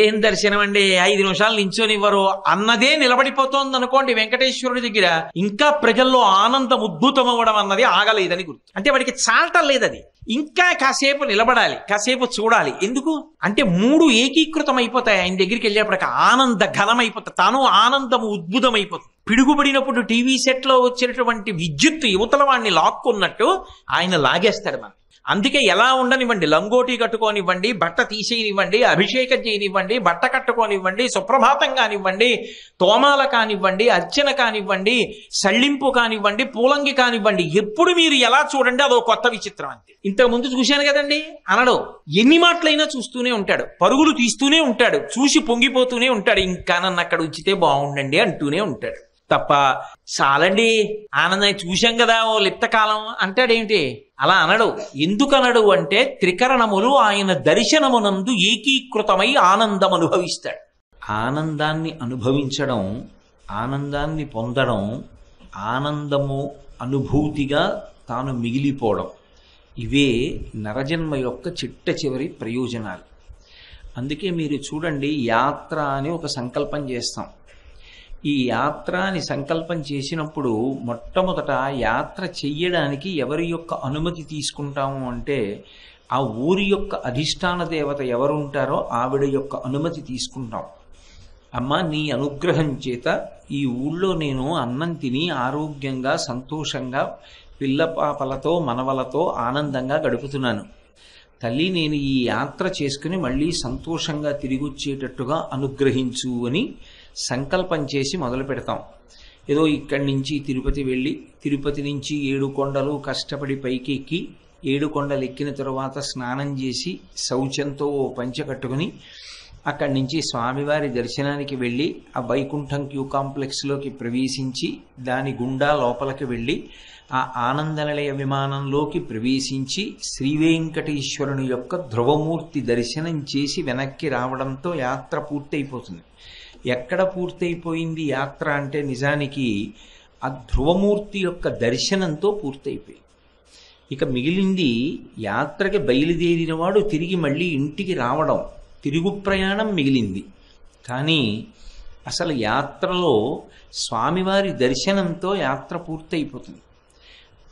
ఏం దర్శనం అండి, 5 నిమిషాలు నించోనివ్వరు అన్నదే నిలబడిపోతోంది అనుకోండి వెంకటేశ్వరుడి దగ్గర, ఇంకా ప్రజల్లో ఆనందం ఉద్భుతం అవ్వడం అన్నది ఆగలేదని గుర్తు. అంటే వాడికి చాలటం లేదు అది, ఇంకా కాసేపు నిలబడాలి, కాసేపు చూడాలి. ఎందుకు అంటే 3 ఏకీకృతం అయిపోతాయి ఆయన దగ్గరికి వెళ్ళేప్పటికి, ఆనంద ఘనమైపోతాయి, తాను ఆనందము ఉద్భుతం అయిపోతుంది. పిడుగుపడినప్పుడు టీవీ సెట్ లో వచ్చినటువంటి విద్యుత్తు యువతల వాడిని లాక్కున్నట్టు ఆయన లాగేస్తాడు మనం. అందుకే ఎలా ఉండనివ్వండి, లంగోటి కట్టుకోనివ్వండి, బట్ట తీసేయనివ్వండి, అభిషేకం చేయనివ్వండి, బట్ట కట్టుకోనివ్వండి, సుప్రభాతం కానివ్వండి, తోమాల కానివ్వండి, అర్చన కానివ్వండి, సళ్ళింపు కానివ్వండి, పూలంగి కానివ్వండి, ఎప్పుడు మీరు ఎలా చూడండి అదో కొత్త విచిత్రం. అంతే. ఇంతకు ముందు చూశాను కదండి అనడు, ఎన్ని మాటలైనా చూస్తూనే ఉంటాడు, పరుగులు తీస్తూనే ఉంటాడు, చూసి పొంగిపోతూనే ఉంటాడు, ఇంకా నన్ను అక్కడ ఉంచితే బాగుండండి అంటూనే ఉంటాడు తప్ప చాలండి ఆనందం చూశాం కదా ఓ లిప్తకాలం అంటాడేమిటి. అలా అనడు. ఎందుకు అనడు అంటే త్రికరణములు ఆయన దర్శనమునందు ఏకీకృతమై ఆనందం అనుభవిస్తాడు. ఆనందాన్ని అనుభవించడం, ఆనందాన్ని పొందడం, ఆనందము అనుభూతిగా తాను మిగిలిపోవడం, ఇవే నరజన్మ యొక్క చిట్ట చివరి ప్రయోజనాలు. అందుకే మీరు చూడండి, యాత్ర అని ఒక సంకల్పం చేస్తాం. ఈ యాత్ర అని సంకల్పం చేసినప్పుడు మొట్టమొదట యాత్ర చెయ్యడానికి ఎవరి యొక్క అనుమతి తీసుకుంటాము అంటే ఆ ఊరి యొక్క అధిష్టాన దేవత ఎవరు ఉంటారో ఆవిడ యొక్క అనుమతి తీసుకుంటాం. అమ్మ, నీ అనుగ్రహం చేత ఈ ఊళ్ళో నేను అన్నం తిని ఆరోగ్యంగా సంతోషంగా పిల్ల పాపలతో మనవలతో ఆనందంగా గడుపుతున్నాను తల్లి, నేను ఈ యాత్ర చేసుకుని మళ్ళీ సంతోషంగా తిరిగి వచ్చేటట్టుగా అనుగ్రహించు అని సంకల్పం చేసి మొదలు పెడతాం. ఏదో ఇక్కడి నుంచి తిరుపతి వెళ్ళి, తిరుపతి నుంచి 7 కొండలు కష్టపడి పైకి ఎక్కి, 7 కొండలు ఎక్కిన తరువాత స్నానం చేసి శౌచంతో పంచ కట్టుకుని అక్కడి నుంచి స్వామివారి దర్శనానికి వెళ్ళి ఆ వైకుంఠం క్యూ కాంప్లెక్స్లోకి ప్రవేశించి దాని గుండా లోపలికి వెళ్ళి ఆ ఆనందనిలయ విమానంలోకి ప్రవేశించి శ్రీవేంకటేశ్వరుని యొక్క ధ్రువమూర్తి దర్శనం చేసి వెనక్కి రావడంతో యాత్ర పూర్తయిపోతుంది. ఎక్కడ పూర్తయిపోయింది యాత్ర అంటే నిజానికి ఆ ధ్రువమూర్తి యొక్క దర్శనంతో పూర్తయిపోయింది. ఇక మిగిలింది యాత్రకి బయలుదేరిన వాడు తిరిగి మళ్ళీ ఇంటికి రావడం, తిరుగు ప్రయాణం మిగిలింది. కానీ అసలు యాత్రలో స్వామివారి దర్శనంతో యాత్ర పూర్తయిపోతుంది.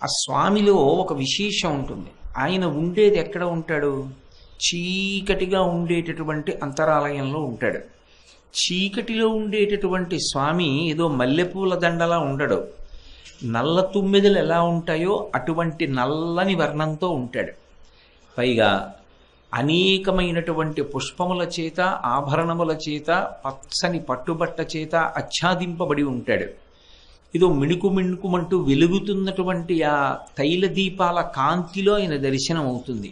ఆ స్వామిలో ఒక విశేషం ఉంటుంది. ఆయన ఉండేది ఎక్కడ ఉంటాడు? చీకటిగా ఉండేటటువంటి అంతరాలయంలో ఉంటాడు. చీకటిలో ఉండేటటువంటి స్వామి ఏదో మల్లెపూల దండలా ఉండడు. నల్ల తుమ్మెదలు ఎలా ఉంటాయో అటువంటి నల్లని వర్ణంతో ఉంటాడు. పైగా అనేకమైనటువంటి పుష్పముల చేత, ఆభరణముల చేత, పచ్చని పట్టుబట్ట చేత ఆచ్ఛాదింపబడి ఉంటాడు. ఏదో మిణుకు మిణుకుమంటూ వెలుగుతున్నటువంటి ఆ తైల దీపాల కాంతిలో ఆయన దర్శనం అవుతుంది.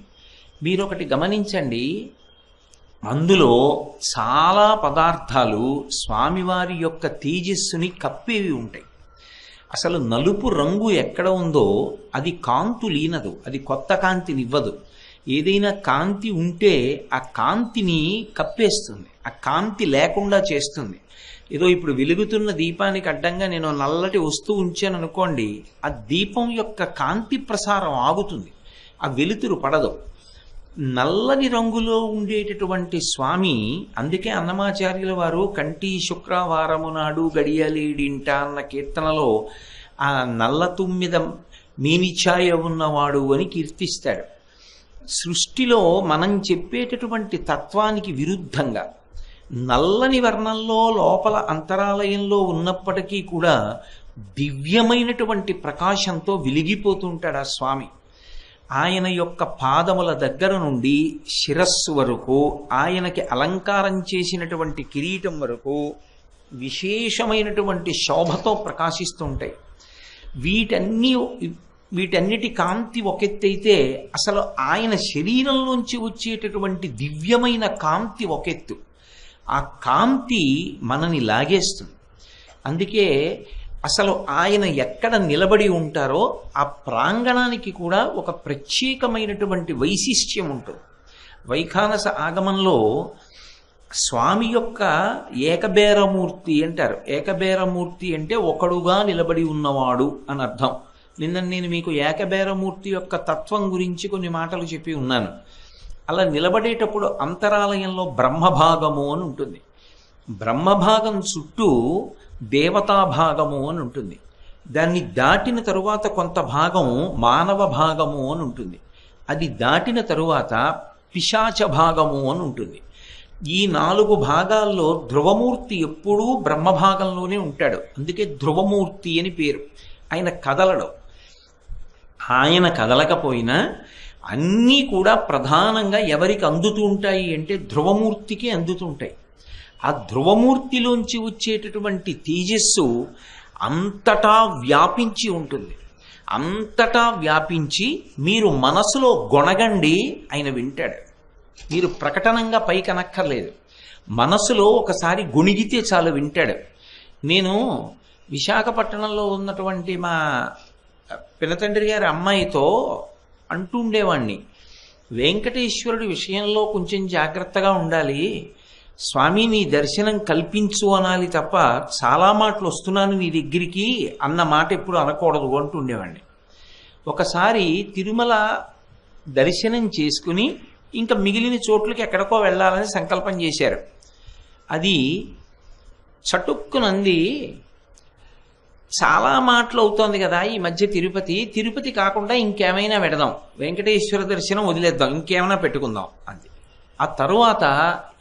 మీరొకటి గమనించండి, అందులో చాలా పదార్థాలు స్వామివారి యొక్క తేజస్సుని కప్పేవి ఉంటాయి. అసలు నలుపు రంగు ఎక్కడ ఉందో అది కాంతు లీనదు, అది కొత్త కాంతినివ్వదు. ఏదైనా కాంతి ఉంటే ఆ కాంతిని కప్పేస్తుంది, ఆ కాంతి లేకుండా చేస్తుంది. ఏదో ఇప్పుడు వెలుగుతున్న దీపానికి అడ్డంగా నేను నల్లటి వస్తువు ఉంచాను అనుకోండి, ఆ దీపం యొక్క కాంతి ప్రసారం ఆగుతుంది, ఆ వెలుతురు పడదు. నల్లని రంగులో ఉండేటటువంటి స్వామి, అందుకే అన్నమాచార్యుల వారు కంటి శుక్రవారము నాడు గడియలేడింట అన్న కీర్తనలో ఆ నల్ల తుమ్మిద మేనిఛాయ ఉన్నవాడు అని కీర్తిస్తాడు. సృష్టిలో మనం చెప్పేటటువంటి తత్వానికి విరుద్ధంగా నల్లని వర్ణంలో లోపల అంతరాలయంలో ఉన్నప్పటికీ కూడా దివ్యమైనటువంటి ప్రకాశంతో వెలిగిపోతుంటాడు ఆ స్వామి. ఆయన యొక్క పాదముల దగ్గర నుండి శిరస్సు వరకు, ఆయనకి అలంకారం చేసినటువంటి కిరీటం వరకు విశేషమైనటువంటి శోభతో ప్రకాశిస్తుంటాయి. వీటన్నిటి కాంతి ఒకెత్తైతే అసలు ఆయన శరీరంలోంచి వచ్చేటటువంటి దివ్యమైన కాంతి ఒకెత్తు. ఆ కాంతి మనని లాగేస్తుంది. అందుకే అసలు ఆయన ఎక్కడ నిలబడి ఉంటారో ఆ ప్రాంగణానికి కూడా ఒక ప్రత్యేకమైనటువంటి వైశిష్ట్యం ఉంటుంది. వైఖానస ఆగమంలో స్వామి యొక్క ఏకబేరమూర్తి అంటారు. ఏకబేరమూర్తి అంటే ఒకడుగా నిలబడి ఉన్నవాడు అని అర్థం. నిన్న నేను మీకు ఏకబేరమూర్తి యొక్క తత్వం గురించి కొన్ని మాటలు చెప్పి ఉన్నాను. అలా నిలబడేటప్పుడు అంతరాలయంలో బ్రహ్మభాగము అని ఉంటుంది. బ్రహ్మభాగం చుట్టూ దేవతాభాగము అని ఉంటుంది. దాన్ని దాటిన తరువాత కొంత భాగం మానవ భాగము అని ఉంటుంది. అది దాటిన తరువాత పిశాచ భాగము అని ఉంటుంది. ఈ 4 భాగాల్లో ధ్రువమూర్తి ఎప్పుడూ బ్రహ్మభాగంలోనే ఉంటాడు. అందుకే ధ్రువమూర్తి అని పేరు. ఆయన కదలడు. ఆయన కదలకపోయినా అన్నీ కూడా ప్రధానంగా ఎవరికి అందుతూ ఉంటాయి అంటే ధ్రువమూర్తికి అందుతూ ఉంటాయి. ఆ ధ్రువమూర్తిలోంచి వచ్చేటటువంటి తేజస్సు అంతటా వ్యాపించి ఉంటుంది. అంతటా వ్యాపించి మీరు మనసులో గొణగండి, ఆయన వింటాడు. మీరు ప్రకటనంగా పైకనక్కర్లేదు, మనసులో ఒకసారి గొణిగితే చాలు వింటాడు. నేను విశాఖపట్నంలో ఉన్నటువంటి మా పినతండ్రి గారి అమ్మాయితో అంటుండేవాణ్ణి, వెంకటేశ్వరుడి విషయంలో కొంచెం జాగ్రత్తగా ఉండాలి, స్వామి నీ దర్శనం కల్పించు అనాలి తప్ప చాలా మాటలు వస్తున్నాను నీ దగ్గరికి అన్న మాట ఎప్పుడు అనకూడదు అంటుండేవాడిని. ఒకసారి తిరుమల దర్శనం చేసుకుని ఇంకా మిగిలిన చోట్లకి ఎక్కడికో వెళ్ళాలని సంకల్పం చేశారు. అది చటుక్కునంది, చాలా మాటలు అవుతోంది కదా ఈ మధ్య తిరుపతి కాకుండా ఇంకేమైనా పెడదాం, వెంకటేశ్వర దర్శనం వదిలేద్దాం, ఇంకేమైనా పెట్టుకుందాం అంది. ఆ తరువాత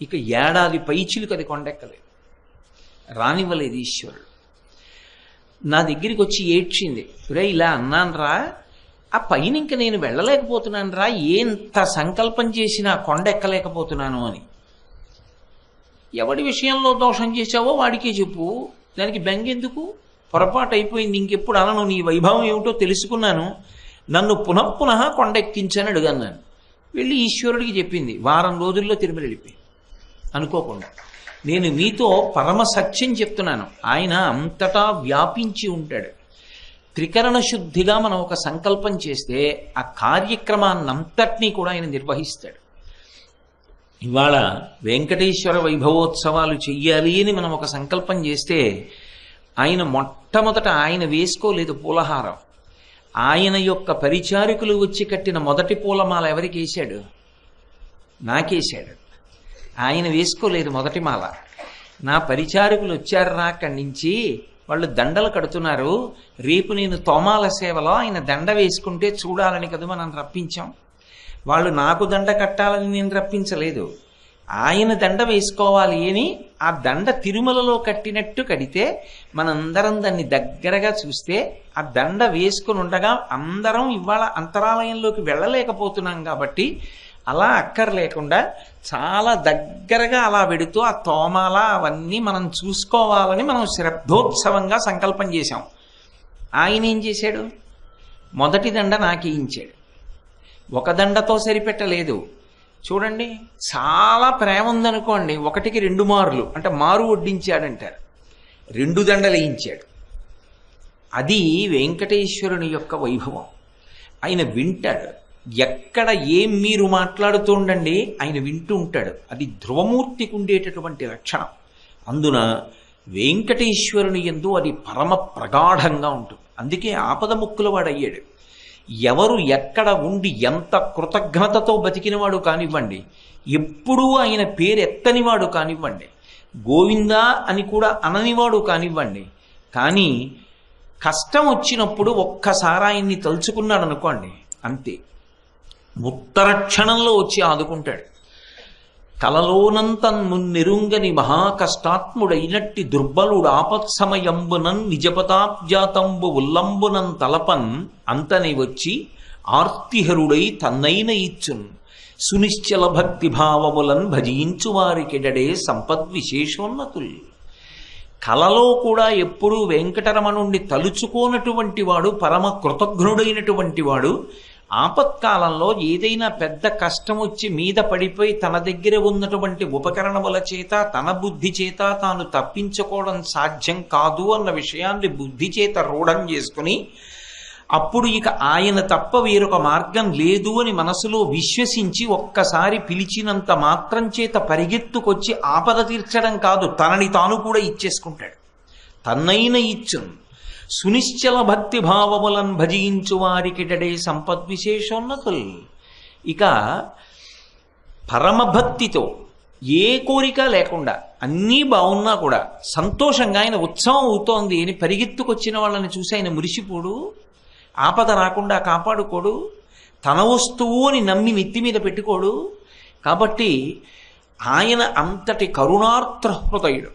ఇక ఏడాది పైచిలుకు అది కొండెక్కలేదు, రానివ్వలేదు ఈశ్వరుడు. నా దగ్గరికి వచ్చి ఏడ్చింది, రే ఇలా అన్నానరా, ఆ పైన ఇంక నేను వెళ్ళలేకపోతున్నాను రా, ఎంత సంకల్పం చేసినా కొండెక్కలేకపోతున్నాను అని. ఎవడి విషయంలో దోషం చేశావో వాడికే చెప్పు, దానికి బెంగెందుకు, పొరపాటు అయిపోయింది, ఇంకెప్పుడు అనను, నీ వైభవం ఏమిటో తెలుసుకున్నాను, నన్ను పునఃపునః కొండెక్కించని అడుగన్నాను. వెళ్ళి ఈశ్వరుడికి చెప్పింది. వారం రోజుల్లో తిరుమల వెళ్ళిపోయింది. అనుకోకుండా నేను మీతో పరమ సత్యం చెప్తున్నాను, ఆయన అంతటా వ్యాపించి ఉంటాడు. త్రికరణ శుద్ధిగా మనం ఒక సంకల్పం చేస్తే ఆ కార్యక్రమాన్నంతటినీ కూడా ఆయన నిర్వహిస్తాడు. ఇవాళ వెంకటేశ్వర వైభవోత్సవాలు చెయ్యాలి అని మనం ఒక సంకల్పం చేస్తే ఆయన మొట్టమొదట ఆయన వేసుకోలేదు పూలహారం. ఆయన యొక్క పరిచారికులు వచ్చి కట్టిన మొదటి పూలమాల ఎవరికి వేశాడు? నాకేశాడు. ఆయన వేసుకోలేదు మొదటి మాల. నా పరిచారికులు వచ్చారు రా అక్కడి నుంచి, వాళ్ళు దండలు కడుతున్నారు, రేపు నేను తోమాల సేవలో ఆయన దండ వేసుకుంటే చూడాలని కదా మనం రప్పించాం. వాళ్ళు నాకు దండ కట్టాలని నేను రప్పించలేదు, ఆయన దండ వేసుకోవాలి అని ఆ దండ తిరుమలలో కట్టినట్టు కడితే మనందరం దాన్ని దగ్గరగా చూస్తే ఆ దండ వేసుకుని ఉండగా అందరం ఇవాళ అంతరాలయంలోకి వెళ్ళలేకపోతున్నాం కాబట్టి అలా అక్కర్లేకుండా చాలా దగ్గరగా అలా వెడుతూ ఆ తోమాల అవన్నీ మనం చూసుకోవాలని మనం శ్రద్ధోత్సవంగా సంకల్పం చేశాం. ఆయన ఏం చేశాడు? మొదటి దండ నాకేయించాడు. ఒక దండతో సరిపెట్టలేదు. చూడండి, చాలా ప్రేమ ఉందనుకోండి, 1కి 2 మార్లు అంటే మారు వడ్డించాడంటారు, 2 దండలు వేయించాడు. అది వెంకటేశ్వరుని యొక్క వైభవం. ఆయన వింటాడు. ఎక్కడ ఏం మీరు మాట్లాడుతూ ఉండండి, ఆయన వింటూ ఉంటాడు. అది ధ్రువమూర్తికి ఉండేటటువంటి లక్షణం. అందున వెంకటేశ్వరుని యందు అది పరమ ప్రగాఢంగా ఉంటుంది. అందుకే ఆపద ముక్కుల వాడయ్యాడు. ఎవరు ఎక్కడ ఉండి ఎంత కృతజ్ఞతతో బతికినవాడు కానివ్వండి, ఎప్పుడూ ఆయన పేరు ఎత్తనివాడు కానివ్వండి, గోవిందా అని కూడా అననివాడు కానివ్వండి, కానీ కష్టం వచ్చినప్పుడు ఒక్కసారి ఆయన్ని తలుచుకున్నాడు అనుకోండి, అంతే, ఉత్తర క్షణంలో వచ్చి ఆదుకుంటాడు. కలలోనంత మున్నెరుంగని మహాకష్టాత్ముడైనట్టి దుర్బలుడు ఆపత్సమయంబునన్ నిజపతాబ్జాతంబు ఉల్లంబునం తలపన్ అంతని వచ్చి ఆర్తిహరుడై తన్నైన ఇచ్చున్ సునిశ్చల భక్తి భావములన్ భజించు వారికెడడే సంపద్విశేషోన్నతుల్. కలలో కూడా ఎప్పుడూ వెంకటరమణుణ్ణి తలుచుకోనటువంటి వాడు, పరమ కృతజ్ఞుడైనటువంటి వాడు, ఆపత్కాలంలో ఏదైనా పెద్ద కష్టం వచ్చి మీద పడిపోయి తన దగ్గర ఉన్నటువంటి ఉపకరణముల చేత తన బుద్ధి చేత తాను తప్పించుకోవడం సాధ్యం కాదు అన్న విషయాన్ని బుద్ధి చేత రూఢం చేసుకుని అప్పుడు ఇక ఆయన తప్ప వేరొక మార్గం లేదు అని మనసులో విశ్వసించి ఒక్కసారి పిలిచినంత మాత్రం చేత పరిగెత్తుకొచ్చి ఆపద తీర్చడం కాదు, తనని తాను కూడా ఇచ్చేసుకుంటాడు. తన్నైన ఇచ్చున్ సునిశ్చల భక్తి భావములను భజించు వారికిటడే సంపద్విశేషోన్నతుల్. ఇక పరమభక్తితో ఏ కోరిక లేకుండా అన్నీ బాగున్నా కూడా సంతోషంగా ఆయన ఉత్సవం అవుతోంది అని పరిగెత్తుకొచ్చిన వాళ్ళని చూసి ఆయన మురిసిపోడు, ఆపద రాకుండా కాపాడుకోడు, తన వస్తువు అని నమ్మి నెత్తి మీద పెట్టుకోడు. కాబట్టి ఆయన అంతటి కరుణార్ద్ర హృదయుడు.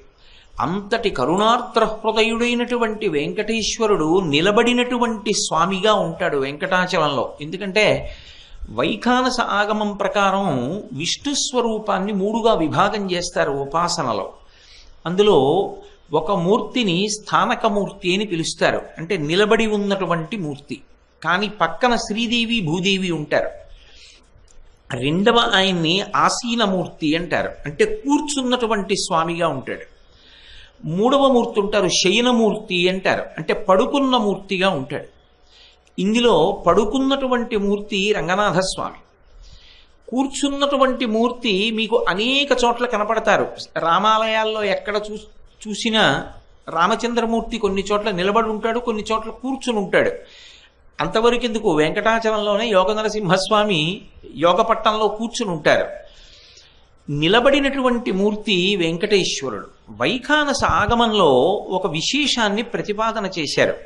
అంతటి కరుణార్ద్ర హృదయుడైనటువంటి వెంకటేశ్వరుడు నిలబడినటువంటి స్వామిగా ఉంటాడు వెంకటాచలంలో. ఎందుకంటే వైఖానస ఆగమం ప్రకారం విష్ణు స్వరూపాన్ని 3గా విభాగం చేస్తారు ఉపాసనలో. అందులో ఒక మూర్తిని స్థానకమూర్తి అని పిలుస్తారు, అంటే నిలబడి ఉన్నటువంటి మూర్తి. కానీ పక్కన శ్రీదేవి భూదేవి ఉంటారు. రెండవ ఆయన్ని ఆసీనమూర్తి అంటారు, అంటే కూర్చున్నటువంటి స్వామిగా ఉంటాడు. మూడవ మూర్తి ఉంటారు శయనమూర్తి అంటారు, అంటే పడుకున్న మూర్తిగా ఉంటాడు. ఇందులో పడుకున్నటువంటి మూర్తి రంగనాథస్వామి. కూర్చున్నటువంటి మూర్తి మీకు అనేక చోట్ల కనపడతారు. రామాలయాల్లో ఎక్కడ చూసినా రామచంద్రమూర్తి కొన్ని చోట్ల నిలబడి ఉంటాడు, కొన్ని చోట్ల కూర్చుని ఉంటాడు. అంతవరకు ఎందుకు, వెంకటాచలంలోనే యోగ నరసింహస్వామి యోగపట్టంలో కూర్చుని ఉంటారు. నిలబడినటువంటి మూర్తి వెంకటేశ్వరుడు. వైఖానస ఆగమంలో ఒక విశేషాన్ని ప్రతిపాదన చేశారు.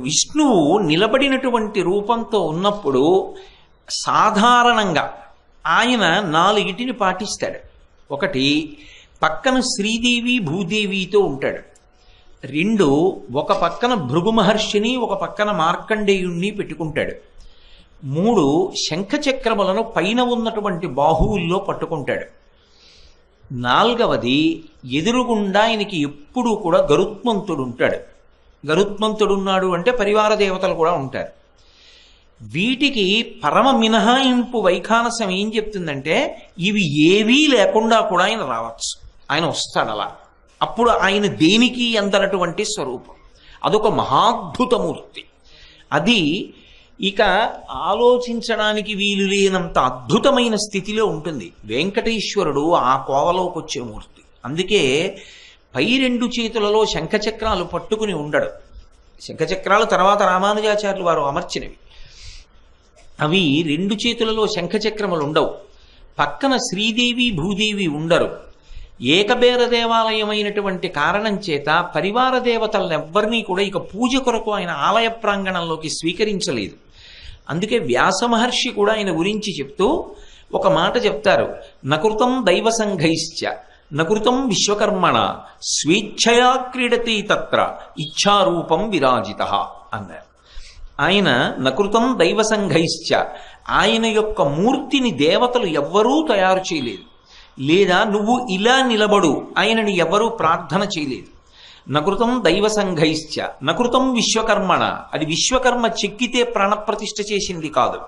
విష్ణువు నిలబడినటువంటి రూపంతో ఉన్నప్పుడు సాధారణంగా ఆయన 4 పాటిస్తాడు. ఒకటి, పక్కన శ్రీదేవి భూదేవితో ఉంటాడు. 2, ఒక పక్కన భృగు మహర్షిని ఒక పక్కన మార్కండేయుణ్ణి పెట్టుకుంటాడు. 3, శంఖచక్రములను పైన ఉన్నటువంటి బాహువుల్లో పట్టుకుంటాడు. 4వది, ఎదురుగుండా ఆయనకి ఎప్పుడూ కూడా గరుత్మంతుడు ఉంటాడు. గరుత్మంతుడున్నాడు అంటే పరివార దేవతలు కూడా ఉంటారు. వీటికి పరమ మినహాయింపు వైఖానసం ఏం చెప్తుందంటే, ఇవి ఏవీ లేకుండా కూడా ఆయన రావచ్చు, ఆయన వస్తాడు అలా. అప్పుడు ఆయన దేనికి అందనటువంటి స్వరూపం. అదొక మహాద్భుతమూర్తి. అది ఇక ఆలోచించడానికి వీలు లేనంత అద్భుతమైన స్థితిలో ఉంటుంది. వెంకటేశ్వరుడు ఆ కోవలోకి వచ్చే మూర్తి. అందుకే పై 2 చేతులలో శంఖచక్రాలు పట్టుకుని ఉండడు. శంఖచక్రాలు తర్వాత రామానుజాచార్యులు వారు అమర్చినవి. అవి 2 చేతులలో శంఖచక్రములు ఉండవు. పక్కన శ్రీదేవి భూదేవి ఉండరు. ఏకబేర దేవాలయమైనటువంటి కారణం చేత పరివార దేవతలనెవ్వరినీ కూడా ఇక పూజ కొరకు ఆయన ఆలయ ప్రాంగణంలోకి స్వీకరించలేదు. అందుకే వ్యాస మహర్షి కూడా ఆయన గురించి చెప్తూ ఒక మాట చెప్తారు, నకృతం దైవ సంఘైశ్చ నకృతం విశ్వకర్మణ స్వేచ్ఛయా క్రీడతి తత్ర ఇచ్ఛారూపం విరాజితః అన్నారు. ఆయన నకృతం దైవ సంఘైశ్చ, ఆయన యొక్క మూర్తిని దేవతలు ఎవ్వరూ తయారు చేయలేదు, లేదా నువ్వు ఇలా నిలబడు ఆయనని ఎవరూ ప్రార్థన చేయలేదు. నకృతం దైవ సంఘైశ్చ నకృతం విశ్వకర్మణ, అది విశ్వకర్మ చెక్కితే ప్రాణప్రతిష్ఠ చేసింది కాదు.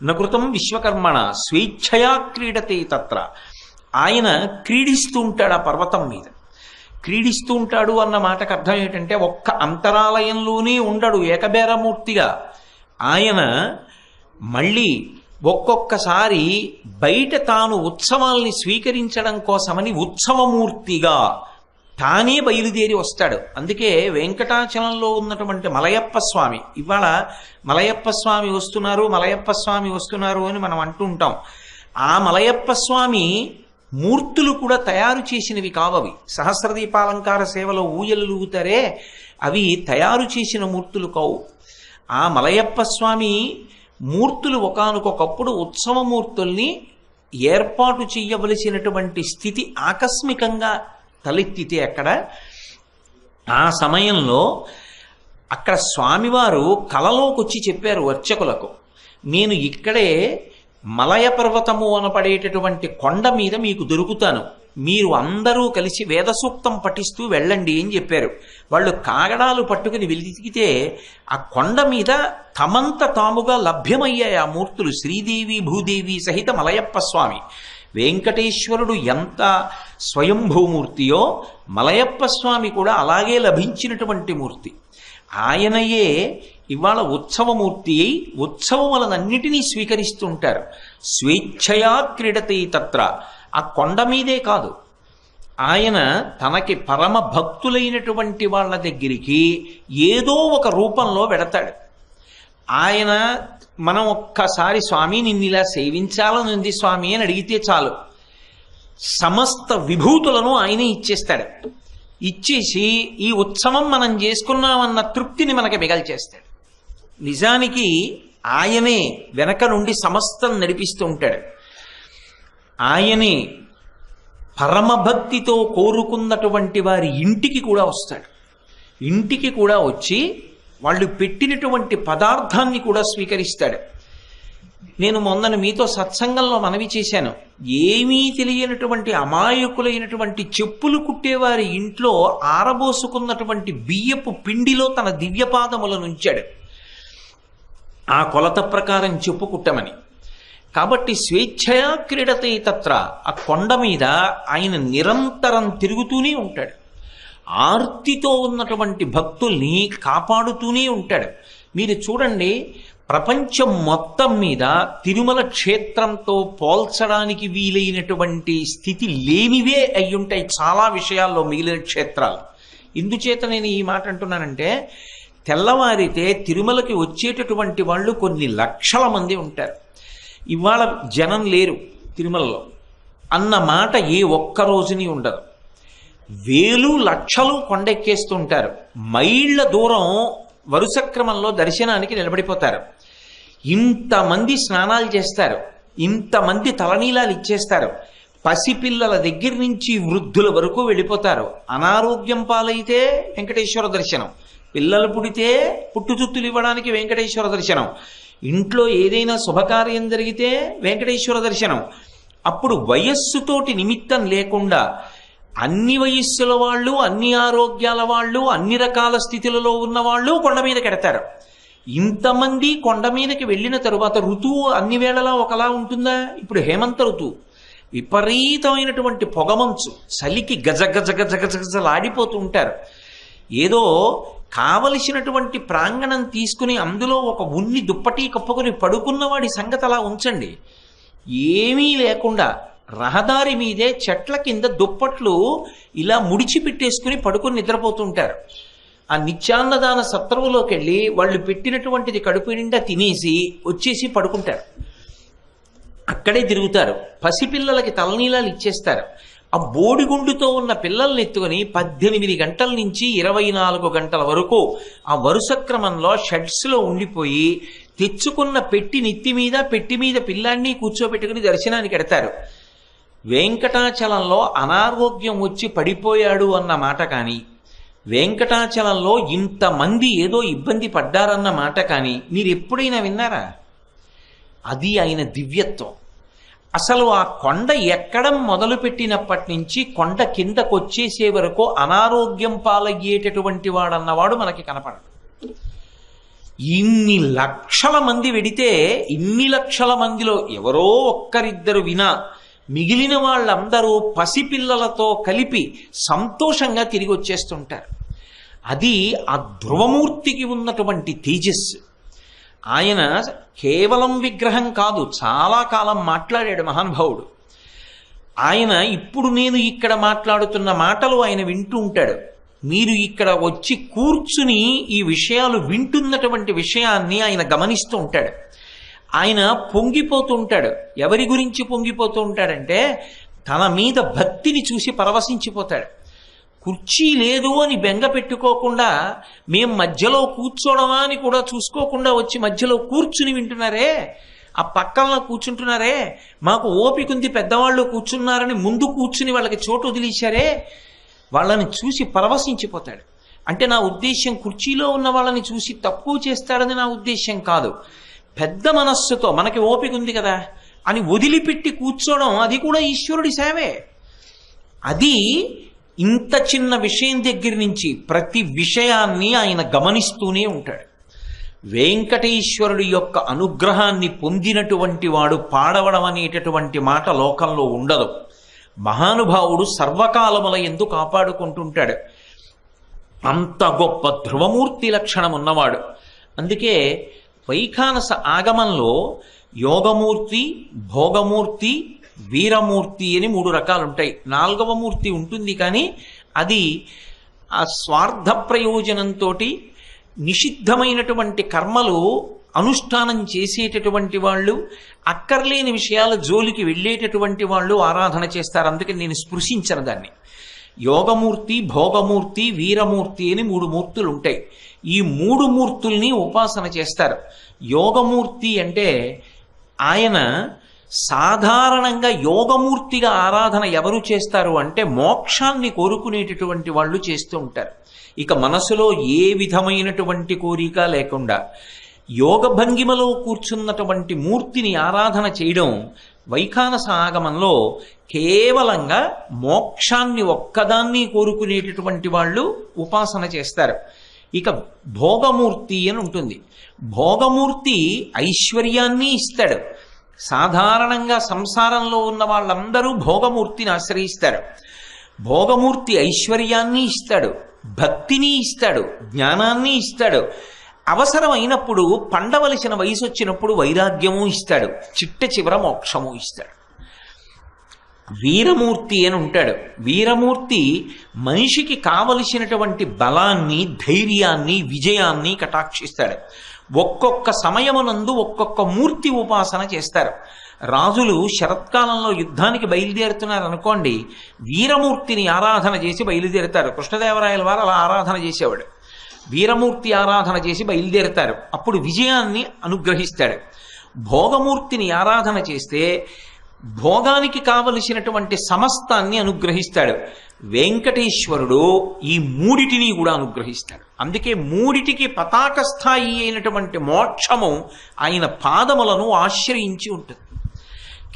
నకృతం విశ్వకర్మణ స్వేచ్ఛయా క్రీడతే తత్ర, ఆయన క్రీడిస్తూ ఉంటాడు ఆ పర్వతం మీద. క్రీడిస్తూ ఉంటాడు అన్న మాటకు అర్థం ఏంటంటే, ఒక్క అంతరాలయంలోనే ఉండడు ఏకబేరమూర్తిగా. ఆయన మళ్ళీ ఒక్కొక్కసారి బయట తాను ఉత్సవాల్ని స్వీకరించడం కోసమని ఉత్సవమూర్తిగా తానే బయలుదేరి వస్తాడు. అందుకే వెంకటాచలంలో ఉన్నటువంటి మలయప్ప స్వామి, ఇవాళ మలయప్ప స్వామి వస్తున్నారు మలయప్ప స్వామి వస్తున్నారు అని మనం అంటూ ఉంటాం. ఆ మలయప్ప స్వామి మూర్తులు కూడా తయారు చేసినవి కావవి. సహస్రదీపాలంకార సేవలో ఊయలు ఊతారే, అవి తయారు చేసిన మూర్తులు కావు. ఆ మలయప్ప స్వామి మూర్తులు ఒకానొకప్పుడు ఉత్సవమూర్తుల్ని ఏర్పాటు చేయవలసినటువంటి స్థితి ఆకస్మికంగా తలెత్తితే అక్కడ ఆ సమయంలో అక్కడ స్వామివారు కలలోకి వచ్చి చెప్పారు అర్చకులకు, నేను ఇక్కడే మలయ పర్వతము అనపడేటటువంటి కొండ మీద మీకు దొరుకుతాను, మీరు అందరూ కలిసి వేద సూక్తం పఠిస్తూ వెళ్ళండి అని చెప్పారు. వాళ్ళు కాగడాలు పట్టుకుని వెలితికితే ఆ కొండ మీద తమంత తాముగా లభ్యమయ్యాయి ఆ మూర్తులు, శ్రీదేవి భూదేవి సహిత మలయప్ప స్వామి. వెంకటేశ్వరుడు ఎంత స్వయంభూమూర్తియో మలయప్ప స్వామి కూడా అలాగే లభించినటువంటి మూర్తి. ఆయనయే ఇవాళ ఉత్సవమూర్తి అయి ఉత్సవములనన్నిటినీ స్వీకరిస్తుంటారు. స్వేచ్ఛయా క్రీడతే తత్ర, ఆ కొండ మీదే కాదు, ఆయన తనకి పరమ భక్తులైనటువంటి వాళ్ళ దగ్గరికి ఏదో ఒక రూపంలో వెడతాడు. ఆయన మనం ఒక్కసారి స్వామి నిన్ను ఇలా సేవించాలని ఉంది స్వామి అని అడిగితే చాలు, సమస్త విభూతులను ఆయనే ఇచ్చేస్తాడు. ఇచ్చేసి ఈ ఉత్సవం మనం చేసుకున్నామన్న తృప్తిని మనకి మిగల్చేస్తాడు. నిజానికి ఆయనే వెనక నుండి సమస్తం నడిపిస్తూ ఉంటాడు. ఆయనే పరమభక్తితో కోరుకున్నటువంటి వారి ఇంటికి కూడా వస్తాడు. ఇంటికి కూడా వచ్చి వాళ్ళు పెట్టినటువంటి పదార్థాన్ని కూడా స్వీకరిస్తాడు. నేను మొన్న మీతో సత్సంగంలో మనవి చేశాను, ఏమీ తెలియనటువంటి అమాయకులైనటువంటి చెప్పులు కుట్టేవారి ఇంట్లో ఆరబోసుకున్నటువంటి బియ్యపు పిండిలో తన దివ్యపాదములను ఉంచాడు ఆ కొలత ప్రకారం చెప్పు కుట్టమని. కాబట్టి స్వేచ్ఛయా క్రీడతే తత్ర, ఆ కొండ మీద ఆయన నిరంతరం తిరుగుతూనే ఉంటాడు. ఆర్తితో ఉన్నటువంటి భక్తుల్ని కాపాడుతూనే ఉంటాడు. మీరు చూడండి, ప్రపంచం మొత్తం మీద తిరుమల క్షేత్రంతో పోల్చడానికి వీలైనటువంటి స్థితి లేనివే అయ్యుంటాయి చాలా విషయాల్లో మిగిలిన క్షేత్రాలు. ఇందుచేత నేను ఈ మాట అంటున్నానంటే, తెల్లవారితే తిరుమలకి వచ్చేటటువంటి వాళ్ళు కొన్ని లక్షల మంది ఉంటారు. ఇవాళ జనం లేరు తిరుమలలో అన్న మాట ఏ ఒక్క రోజుని ఉండదు. వేలు లక్షలు కొండెక్కేస్తుంటారు. మైళ్ళ దూరం వరుస క్రమంలో దర్శనానికి నిలబడిపోతారు. ఇంతమంది స్నానాలు చేస్తారు, ఇంతమంది తలనీలాలు ఇచ్చేస్తారు. పసిపిల్లల దగ్గర నుంచి వృద్ధుల వరకు వెళ్ళిపోతారు. అనారోగ్యం పాలైతే వెంకటేశ్వర దర్శనం, పిల్లలు పుడితే పుట్టుచుత్తులు ఇవ్వడానికి వెంకటేశ్వర దర్శనం, ఇంట్లో ఏదైనా శుభకార్యం జరిగితే వెంకటేశ్వర దర్శనం. అప్పుడు వయస్సుతోటి నిమిత్తం లేకుండా అన్ని వయస్సుల వాళ్ళు, అన్ని ఆరోగ్యాల వాళ్ళు, అన్ని రకాల స్థితులలో ఉన్న వాళ్ళు కొండ మీదకి ఎడతారు. ఇంతమంది కొండ మీదకి వెళ్ళిన తరువాత ఋతువు అన్ని వేళలా ఒకలా ఉంటుందా? ఇప్పుడు హేమంత ఋతువు, విపరీతమైనటువంటి పొగమంచు, చలికి గజ గజ గజ గజ గజలాడిపోతూ ఉంటారు. ఏదో కావలసినటువంటి ప్రాంగణం తీసుకుని అందులో ఒక ఉన్ని దుప్పటి కప్పుకొని పడుకున్నవాడి సంగతి అలా ఉంచండి. ఏమీ లేకుండా రహదారి మీదే చెట్ల కింద దుప్పట్లు ఇలా ముడిచిపెట్టేసుకుని పడుకుని నిద్రపోతుంటారు. ఆ నిత్యాన్నదాన సత్రవులోకి వెళ్ళి వాళ్ళు పెట్టినటువంటిది కడుపు నిండా తినేసి వచ్చేసి పడుకుంటారు. అక్కడే తిరుగుతారు. పసిపిల్లలకి తలనీలాలు ఇచ్చేస్తారు. ఆ బోడిగుండుతో ఉన్న పిల్లల్ని ఎత్తుకొని 18 గంటల నుంచి 24 గంటల వరకు ఆ వరుస క్రమంలో షెడ్స్లో ఉండిపోయి తెచ్చుకున్న పెట్టి నెత్తి మీద, పెట్టి మీద పిల్లాన్ని కూర్చోబెట్టుకుని దర్శనానికి ఎడతారు. వెంకటాచలంలో అనారోగ్యం వచ్చి పడిపోయాడు అన్న మాట కానీ, వెంకటాచలంలో ఇంతమంది ఏదో ఇబ్బంది పడ్డారన్న మాట కానీ మీరు ఎప్పుడైనా విన్నారా? అది ఆయన దివ్యత్వం. అసలు ఆ కొండ ఎక్కడం మొదలుపెట్టినప్పటి నుంచి కొండ కిందకొచ్చేసే వరకు అనారోగ్యం పాలయ్యేటటువంటి వాడన్నవాడు మనకి కనపడడు. ఇన్ని లక్షల మంది వెడితే ఇన్ని లక్షల మందిలో ఎవరో ఒక్కరిద్దరు వినా మిగిలిన వాళ్ళందరూ పసిపిల్లలతో కలిపి సంతోషంగా తిరిగి వచ్చేస్తుంటారు. అది ఆ ధ్రువమూర్తికి ఉన్నటువంటి తేజస్సు. ఆయన కేవలం విగ్రహం కాదు, చాలా కాలం మాట్లాడాడు మహానుభావుడు. ఆయన ఇప్పుడు నేను ఇక్కడ మాట్లాడుతున్న మాటలు ఆయన వింటూ ఉంటాడు. మీరు ఇక్కడ వచ్చి కూర్చుని ఈ విషయాలు వింటున్నటువంటి విషయాన్ని ఆయన గమనిస్తూ ఉంటాడు. ఆయన పొంగిపోతూ ఉంటాడు. ఎవరి గురించి పొంగిపోతూ ఉంటాడంటే తన మీద భక్తిని చూసి పరవశించిపోతాడు. కుర్చీ లేదు అని బెంగ పెట్టుకోకుండా, మేం మధ్యలో కూర్చోవడమా అని కూడా చూసుకోకుండా వచ్చి మధ్యలో కూర్చుని వింటున్నారే, ఆ పక్కన కూర్చుంటున్నారే, మాకు ఓపిక ఉంది పెద్దవాళ్ళు కూర్చున్నారని ముందు కూర్చుని వాళ్ళకి చోటు వదిలేశారే, వాళ్ళని చూసి పరవశించిపోతాడు. అంటే నా ఉద్దేశ్యం కుర్చీలో ఉన్న వాళ్ళని చూసి తక్కువ చేస్తాడని నా ఉద్దేశ్యం కాదు. పెద్ద మనస్సుతో మనకి ఓపిక ఉంది కదా అని వదిలిపెట్టి కూర్చోవడం అది కూడా ఈశ్వరుడి సేవే. అది ఇంత చిన్న విషయం దగ్గర నుంచి ప్రతి విషయాన్ని ఆయన గమనిస్తూనే ఉంటాడు. వెంకటేశ్వరుడి యొక్క అనుగ్రహాన్ని పొందినటువంటి వాడు పాడవడం అనేటటువంటి మాట లోకంలో ఉండదు. మహానుభావుడు సర్వకాలముల యందు కాపాడుకుంటుంటాడు. అంత గొప్ప ధ్రువమూర్తి లక్షణం ఉన్నవాడు. అందుకే వైఖానస ఆగమంలో యోగమూర్తి, భోగమూర్తి, వీరమూర్తి అని 3 రకాలు ఉంటాయి. 4వ మూర్తి ఉంటుంది, కానీ అది ఆ స్వార్థ ప్రయోజనంతో నిషిద్ధమైనటువంటి కర్మలు అనుష్ఠానం చేసేటటువంటి వాళ్ళు, అక్కర్లేని విషయాల జోలికి వెళ్ళేటటువంటి వాళ్ళు ఆరాధన చేస్తారు. అందుకని నేను స్పృశించను దాన్ని. యోగమూర్తి, భోగమూర్తి, వీరమూర్తి అని 3 మూర్తులు ఉంటాయి. ఈ 3 మూర్తుల్ని ఉపాసన చేస్తారు. యోగమూర్తి అంటే ఆయన సాధారణంగా యోగమూర్తిగా ఆరాధన ఎవరు చేస్తారు అంటే మోక్షాన్ని కోరుకునేటటువంటి వాళ్ళు చేస్తూ ఉంటారు. ఇక మనసులో ఏ విధమైనటువంటి కోరిక లేకుండా యోగ భంగిమలో కూర్చున్నటువంటి మూర్తిని ఆరాధన చేయడం వైఖానస ఆగమంలో కేవలంగా మోక్షాన్ని ఒక్కదాన్ని కోరుకునేటటువంటి వాళ్ళు ఉపాసన చేస్తారు. ఇక భోగమూర్తి అని ఉంటుంది. భోగమూర్తి ఐశ్వర్యాన్ని ఇస్తాడు. సాధారణంగా సంసారంలో ఉన్న వాళ్ళందరూ భోగమూర్తిని ఆశ్రయిస్తారు. భోగమూర్తి ఐశ్వర్యాన్ని ఇస్తాడు, భక్తిని ఇస్తాడు, జ్ఞానాన్ని ఇస్తాడు. అవసరమైనప్పుడు పండవలసిన వయసు వచ్చినప్పుడు వైరాగ్యము ఇస్తాడు, చిట్ట చివర మోక్షము ఇస్తాడు. వీరమూర్తి అని ఉంటాడు. వీరమూర్తి మనిషికి కావలసినటువంటి బలాన్ని, ధైర్యాన్ని, విజయాన్ని కటాక్షిస్తాడు. ఒక్కొక్క సమయమునందు ఒక్కొక్క మూర్తి ఉపాసన చేస్తారు. రాజులు శరత్కాలంలో యుద్ధానికి బయలుదేరుతున్నారు అనుకోండి, వీరమూర్తిని ఆరాధన చేసి బయలుదేరుతారు. కృష్ణదేవరాయల వారు అలా ఆరాధన చేసేవాడు. వీరమూర్తి ఆరాధన చేసి బయలుదేరుతారు. అప్పుడు విజయాన్ని అనుగ్రహిస్తాడు. భోగమూర్తిని ఆరాధన చేస్తే భోగానికి కావలసినటువంటి సమస్తాన్ని అనుగ్రహిస్తాడు. వెంకటేశ్వరుడు ఈ 3టిని కూడా అనుగ్రహిస్తాడు. అందుకే 3టికి పతాక స్థాయి అయినటువంటి మోక్షము ఆయన పాదములను ఆశ్రయించి ఉంటుంది.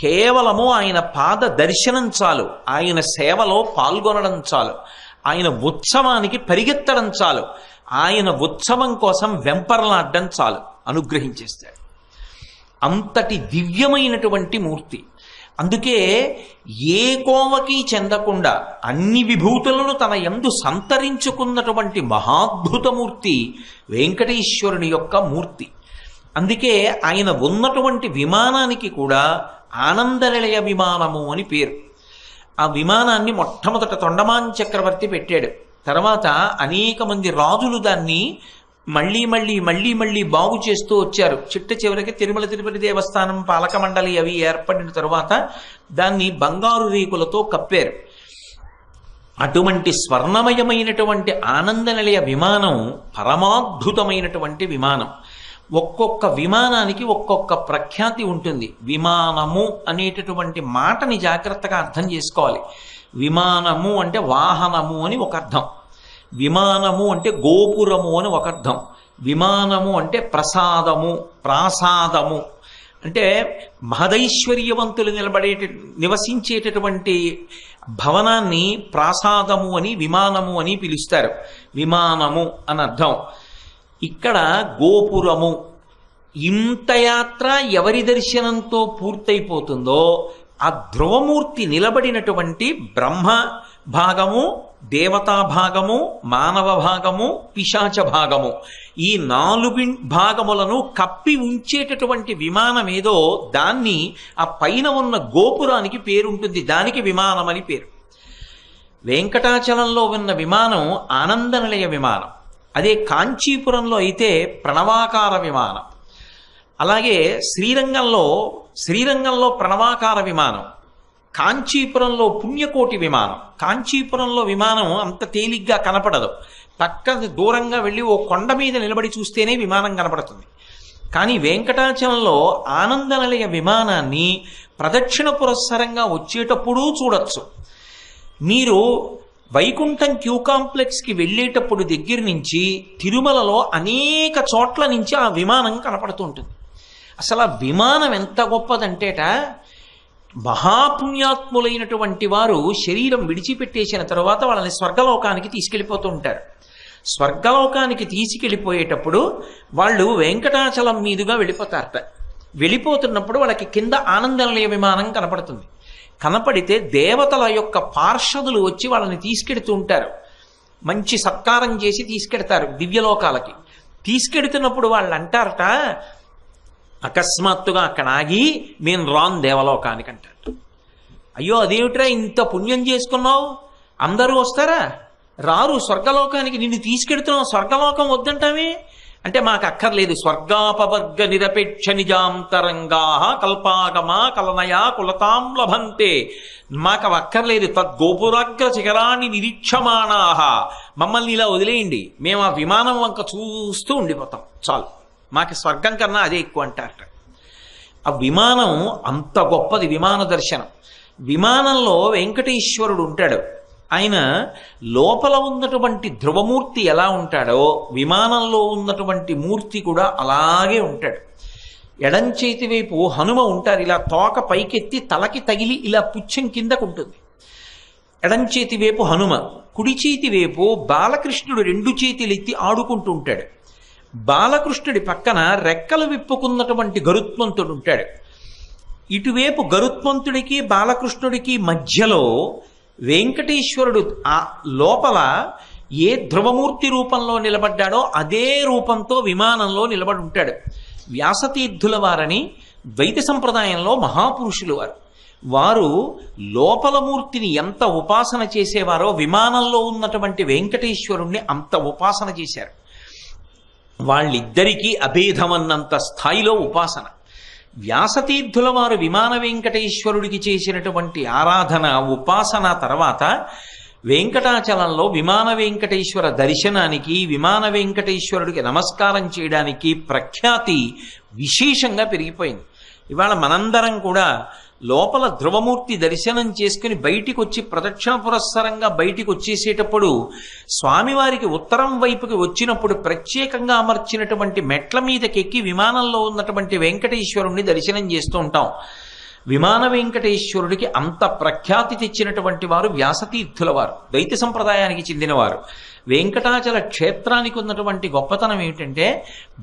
కేవలము ఆయన పాద దర్శనం చాలు, ఆయన సేవలో పాల్గొనడం చాలు, ఆయన ఉత్సవానికి పరిగెత్తడం చాలు, ఆయన ఉత్సవం కోసం వెంపర్లాడడం చాలు, అనుగ్రహించేస్తాడు. అంతటి దివ్యమైనటువంటి మూర్తి. అందుకే ఏ కోవకి చెందకుండా అన్ని విభూతులను తన యందు సంతరించుకున్నటువంటి మహాద్భుతమూర్తి వెంకటేశ్వరుని యొక్క మూర్తి. అందుకే ఆయన ఉన్నటువంటి విమానానికి కూడా ఆనందనిలయ విమానము అని పేరు. ఆ విమానాన్ని మొట్టమొదట తొండమాన్ చక్రవర్తి పెట్టాడు. తర్వాత అనేక మంది రాజులు దాన్ని మళ్ళీ మళ్ళీ బాగు చేస్తూ వచ్చారు. చిట్ట చివరికి తిరుమల తిరుపతి దేవస్థానం పాలక మండలి అవి ఏర్పడిన తరువాత దాన్ని బంగారు రేకులతో కప్పారు. అటువంటి స్వర్ణమయమైనటువంటి ఆనందనిలయ విమానం పరమాద్భుతమైనటువంటి విమానం. ఒక్కొక్క విమానానికి ఒక్కొక్క ప్రఖ్యాతి ఉంటుంది. విమానము అనేటటువంటి మాటని జాగ్రత్తగా అర్థం చేసుకోవాలి. విమానము అంటే వాహనము అని ఒక అర్థం, విమానము అంటే గోపురము అని ఒక అర్థం, విమానము అంటే ప్రసాదము, ప్రాసాదము అంటే మహదైశ్వర్యవంతులు నివసించేటటువంటి భవనాన్ని ప్రాసాదము అని, విమానము అని పిలుస్తారు. విమానము అని అర్థం. ఇక్కడ గోపురము. ఇంత యాత్ర ఎవరి దర్శనంతో పూర్తయిపోతుందో ఆ ధ్రువమూర్తి నిలబడినటువంటి బ్రహ్మ భాగము, దేవతా భాగము, మానవ భాగము, పిశాచ భాగము, ఈ 4 భాగములను కప్పి ఉంచేటటువంటి విమానం ఏదో దాన్ని ఆ పైన ఉన్న గోపురానికి పేరుంటుంది. దానికి విమానం అని పేరు. వెంకటాచలంలో ఉన్న విమానం ఆనందనిలయ విమానం. అదే కాంచీపురంలో అయితే ప్రణవాకార విమానం. అలాగే శ్రీరంగంలో ప్రణవాకార విమానం, కాంచీపురంలో పుణ్యకోటి విమానం. కాంచీపురంలో విమానం అంత తేలిగ్గా కనపడదు. పక్కన దూరంగా వెళ్ళి ఓ కొండ మీద నిలబడి చూస్తేనే విమానం కనపడుతుంది. కానీ వెంకటాచలంలో ఆనందనిలయ విమానాన్ని ప్రదక్షిణ పురస్సరంగా వచ్చేటప్పుడు చూడొచ్చు. మీరు వైకుంఠం క్యూ కాంప్లెక్స్కి వెళ్ళేటప్పుడు దగ్గర నుంచి తిరుమలలో అనేక చోట్ల నుంచి ఆ విమానం కనపడుతుంటుంది. అసలు ఆ విమానం ఎంత గొప్పదంటేట, మహాపుణ్యాత్ములైనటువంటి వారు శరీరం విడిచిపెట్టేసిన తర్వాత వాళ్ళని స్వర్గలోకానికి తీసుకెళ్ళిపోతూ ఉంటారు. స్వర్గలోకానికి తీసుకెళ్ళిపోయేటప్పుడు వాళ్ళు వెంకటాచలం మీదుగా వెళ్ళిపోతారట. వెళ్ళిపోతున్నప్పుడు వాళ్ళకి కింద ఆనందనిలయ విమానం కనపడుతుంది. కనపడితే దేవతల యొక్క పార్షదులు వచ్చి వాళ్ళని తీసుకెడుతూ ఉంటారు. మంచి సత్కారం చేసి తీసుకెడతారు దివ్యలోకాలకి. తీసుకెడుతున్నప్పుడు వాళ్ళు అంటారట, అకస్మాత్తుగా అక్కడ ఆగి మేము రాను దేవలోకానికి అంటారు. అయ్యో అదేమిట్రా ఇంత పుణ్యం చేసుకున్నావు, అందరూ వస్తారా? రారు స్వర్గలోకానికి, నిన్ను తీసుకెడుతున్నావు, స్వర్గలోకం వద్దంటావే అంటే మాకు అక్కర్లేదు. స్వర్గాపవర్గ నిరపేక్ష నిజాంతరంగా కల్పాగమా కలనయా కులతాం లభంతే, మాకు అక్కర్లేదు. తద్గోపురాగ్ర శిఖరాన్ని నిరీక్షమాణా, మమ్మల్ని ఇలా వదిలేయండి, మేము ఆ విమానం వంక చూస్తూ ఉండిపోతాం చాలు, మాకు స్వర్గం కన్నా అదే ఎక్కువ అంటారట. ఆ విమానం అంత గొప్పది, విమాన దర్శనం. విమానంలో వెంకటేశ్వరుడు ఉంటాడు. ఆయన లోపల ఉన్నటువంటి ధ్రువమూర్తి ఎలా ఉంటాడో విమానంలో ఉన్నటువంటి మూర్తి కూడా అలాగే ఉంటాడు. ఎడం చేతి వైపు హనుమ ఉంటారు, ఇలా తోక పైకెత్తి తలకి తగిలి ఇలా పుచ్చం కిందకు ఉంటుంది. ఎడం చేతి వైపు హనుమ, కుడి చేతి వైపు బాలకృష్ణుడు 2 చేతులెత్తి ఆడుకుంటూ ఉంటాడు. బాలకృష్ణుడి పక్కన రెక్కలు విప్పుకున్నటువంటి గరుత్మంతుడు ఉంటాడు. ఇటువైపు గరుత్మంతుడికి బాలకృష్ణుడికి మధ్యలో వెంకటేశ్వరుడు ఆ లోపల ఏ ధ్రువమూర్తి రూపంలో నిలబడ్డాడో అదే రూపంతో విమానంలో నిలబడి ఉంటాడు. వ్యాసతీర్థుల వారని ద్వైత సంప్రదాయంలో మహాపురుషులు వారు లోపల మూర్తిని ఎంత ఉపాసన చేసేవారో విమానంలో ఉన్నటువంటి వెంకటేశ్వరుణ్ణి అంత ఉపాసన చేశారు. వాళ్ళిద్దరికీ అభేదమన్నంత స్థాయిలో ఉపాసన. వ్యాసతీర్థుల వారు విమాన వెంకటేశ్వరుడికి చేసినటువంటి ఆరాధన ఉపాసన తర్వాత వెంకటాచలంలో విమాన వెంకటేశ్వర దర్శనానికి, విమాన వెంకటేశ్వరుడికి నమస్కారం చేయడానికి ప్రఖ్యాతి విశేషంగా పెరిగిపోయింది. ఇవాళ మనందరం కూడా లోపల ధ్రువమూర్తి దర్శనం చేసుకుని బయటికి వచ్చి ప్రదక్షిణ పురస్సరంగా బయటికి వచ్చేసేటప్పుడు స్వామివారికి ఉత్తరం వైపుకి వచ్చినప్పుడు ప్రత్యేకంగా అమర్చినటువంటి మెట్ల మీదకెక్కి విమానంలో ఉన్నటువంటి వెంకటేశ్వరుణ్ణి దర్శనం చేస్తూ ఉంటాం. విమాన వెంకటేశ్వరుడికి అంత ప్రఖ్యాతి తెచ్చినటువంటి వారు వ్యాసతీర్థుల వారు, ద్వైత సంప్రదాయానికి చెందినవారు. వెంకటాచల క్షేత్రానికి ఉన్నటువంటి గొప్పతనం ఏమిటంటే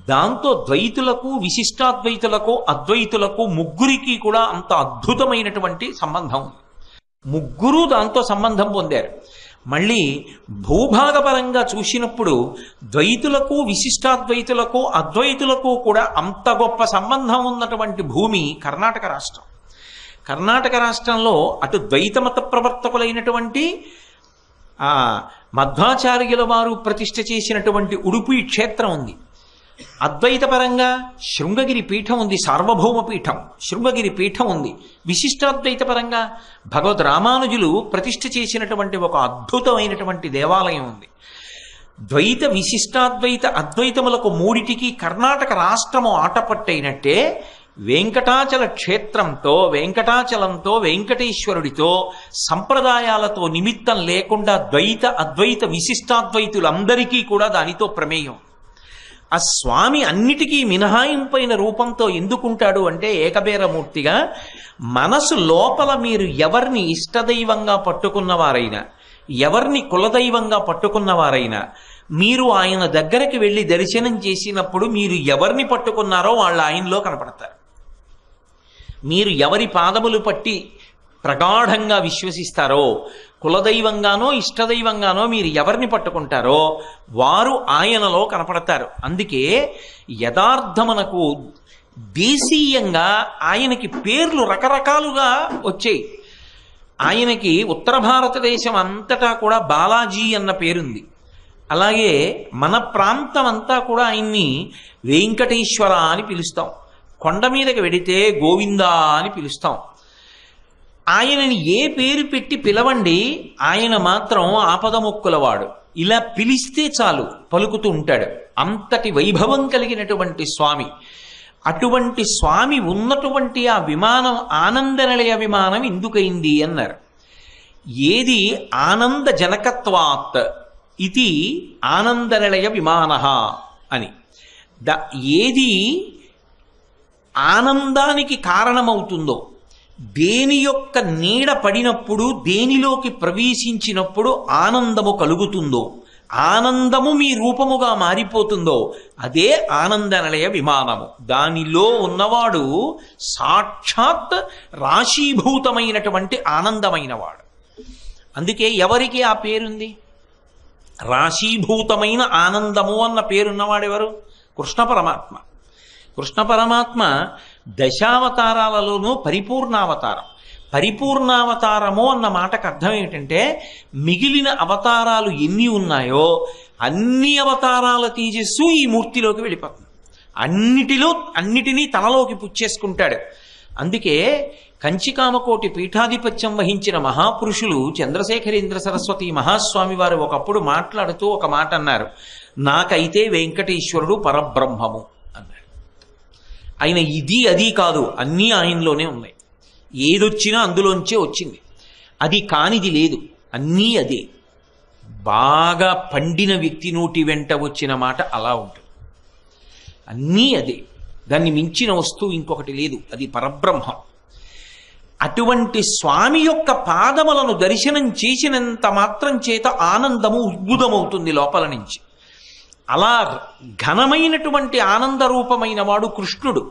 దాంతో ద్వైతులకు, విశిష్టాద్వైతులకు, అద్వైతులకు ముగ్గురికి కూడా అంత అద్భుతమైనటువంటి సంబంధం ఉంది. ముగ్గురు దాంతో సంబంధం పొందారు. మళ్ళీ భూభాగపరంగా చూసినప్పుడు ద్వైతులకు, విశిష్టాద్వైతులకు, అద్వైతులకు కూడా అంత గొప్ప సంబంధం ఉన్నటువంటి భూమి కర్ణాటక రాష్ట్రం. కర్ణాటక రాష్ట్రంలో అటు ద్వైతమత ప్రవర్తకులైనటువంటి మధ్వాచార్యుల వారు ప్రతిష్ఠ చేసినటువంటి ఉడుపి క్షేత్రం ఉంది. అద్వైతపరంగా శృంగగిరి పీఠం ఉంది, సార్వభౌమ పీఠం శృంగగిరి పీఠం ఉంది. విశిష్టాద్వైత పరంగా భగవద్ రామానుజులు ప్రతిష్ఠ చేసినటువంటి ఒక అద్భుతమైనటువంటి దేవాలయం ఉంది. ద్వైత, విశిష్టాద్వైత, అద్వైతములకు మూడిటికి కర్ణాటక రాష్ట్రము ఆటపట్టైనట్టే వెంకటాచల క్షేత్రంతో, వెంకటాచలంతో, వెంకటేశ్వరుడితో సంప్రదాయాలతో నిమిత్తం లేకుండా ద్వైత, అద్వైత, విశిష్టాద్వైతులందరికీ కూడా దానితో ప్రమేయం. ఆ స్వామి అన్నిటికీ మినహాయింపైన రూపంతో ఎందుకుంటాడు అంటే ఏకబేరమూర్తిగా మనసు లోపల మీరు ఎవరిని ఇష్టదైవంగా పట్టుకున్నవారైనా, ఎవరిని కులదైవంగా పట్టుకున్నవారైనా మీరు ఆయన దగ్గరికి వెళ్ళి దర్శనం చేసినప్పుడు మీరు ఎవరిని పట్టుకున్నారో వాళ్ళు ఆయనలో కనపడతారు. మీరు ఎవరి పాదములు పట్టి ప్రగాఢంగా విశ్వసిస్తారో, కులదైవంగానో ఇష్టదైవంగానో మీరు ఎవరిని పట్టుకుంటారో వారు ఆయనలో కనపడతారు. అందుకే యథార్థమునకు దేశీయంగా ఆయనకి పేర్లు రకరకాలుగా వచ్చాయి. ఆయనకి ఉత్తర భారతదేశం అంతటా కూడా బాలాజీ అన్న పేరుంది. అలాగే మన ప్రాంతం అంతా కూడా ఆయన్ని వెంకటేశ్వర అని పిలుస్తాం. కొండ మీదకి వెడితే గోవిందా అని పిలుస్తాం. ఆయనని ఏ పేరు పెట్టి పిలవండి, ఆయన మాత్రం ఆపదముక్కులవాడు, ఇలా పిలిస్తే చాలు పలుకుతూ ఉంటాడు. అంతటి వైభవం కలిగినటువంటి స్వామి. అటువంటి స్వామి ఉన్నటువంటి ఆ విమానం ఆనందనిలయ విమానం ఎందుకైంది అన్నారు. ఏది ఆనంద జనకత్వాత్ ఇది ఆనందనిలయ విమాన అని. ఏది ఆనందానికి కారణమవుతుందో, దేని యొక్క నీడ పడినప్పుడు, దేనిలోకి ప్రవేశించినప్పుడు ఆనందము కలుగుతుందో, ఆనందము మీ రూపముగా మారిపోతుందో అదే ఆనందనిలయ విమానము. దానిలో ఉన్నవాడు సాక్షాత్ రాశీభూతమైనటువంటి ఆనందమైనవాడు. అందుకే ఎవరికి ఆ పేరుంది? రాశీభూతమైన ఆనందము అన్న పేరున్నవాడెవరు? కృష్ణ పరమాత్మ. కృష్ణ పరమాత్మ దశావతారాలలోనూ పరిపూర్ణావతారం. పరిపూర్ణావతారము అన్న మాటకు అర్థం ఏమిటంటే మిగిలిన అవతారాలు ఎన్ని ఉన్నాయో అన్ని అవతారాల తేజస్సు ఈ మూర్తిలోకి వెళ్ళిపోతుంది. అన్నిటినీ తనలోకి పుచ్చేసుకుంటాడు. అందుకే కంచికామకోటి పీఠాధిపత్యం వహించిన మహాపురుషులు చంద్రశేఖరేంద్ర సరస్వతి మహాస్వామి వారు ఒకప్పుడు మాట్లాడుతూ ఒక మాట అన్నారు, నాకైతే వెంకటేశ్వరుడు పరబ్రహ్మము అన్నారు. ఆయన ఇది అది కాదు, అన్నీ ఆయనలోనే ఉన్నాయి. ఏదొచ్చినా అందులోంచే వచ్చింది. అది కానిది లేదు, అన్నీ అదే. బాగా పండిన వ్యక్తి నోటి వెంట వచ్చిన మాట అలా ఉంటుంది. అన్నీ అదే, దాన్ని మించిన వస్తువు ఇంకొకటి లేదు, అది పరబ్రహ్మం. అటువంటి స్వామి యొక్క పాదములను దర్శనం చేసినంత మాత్రం చేత ఆనందము ఉద్భుతమవుతుంది లోపల నుంచి. అలా ఘనమైనటువంటి ఆనంద రూపమైన వాడు కృష్ణుడు.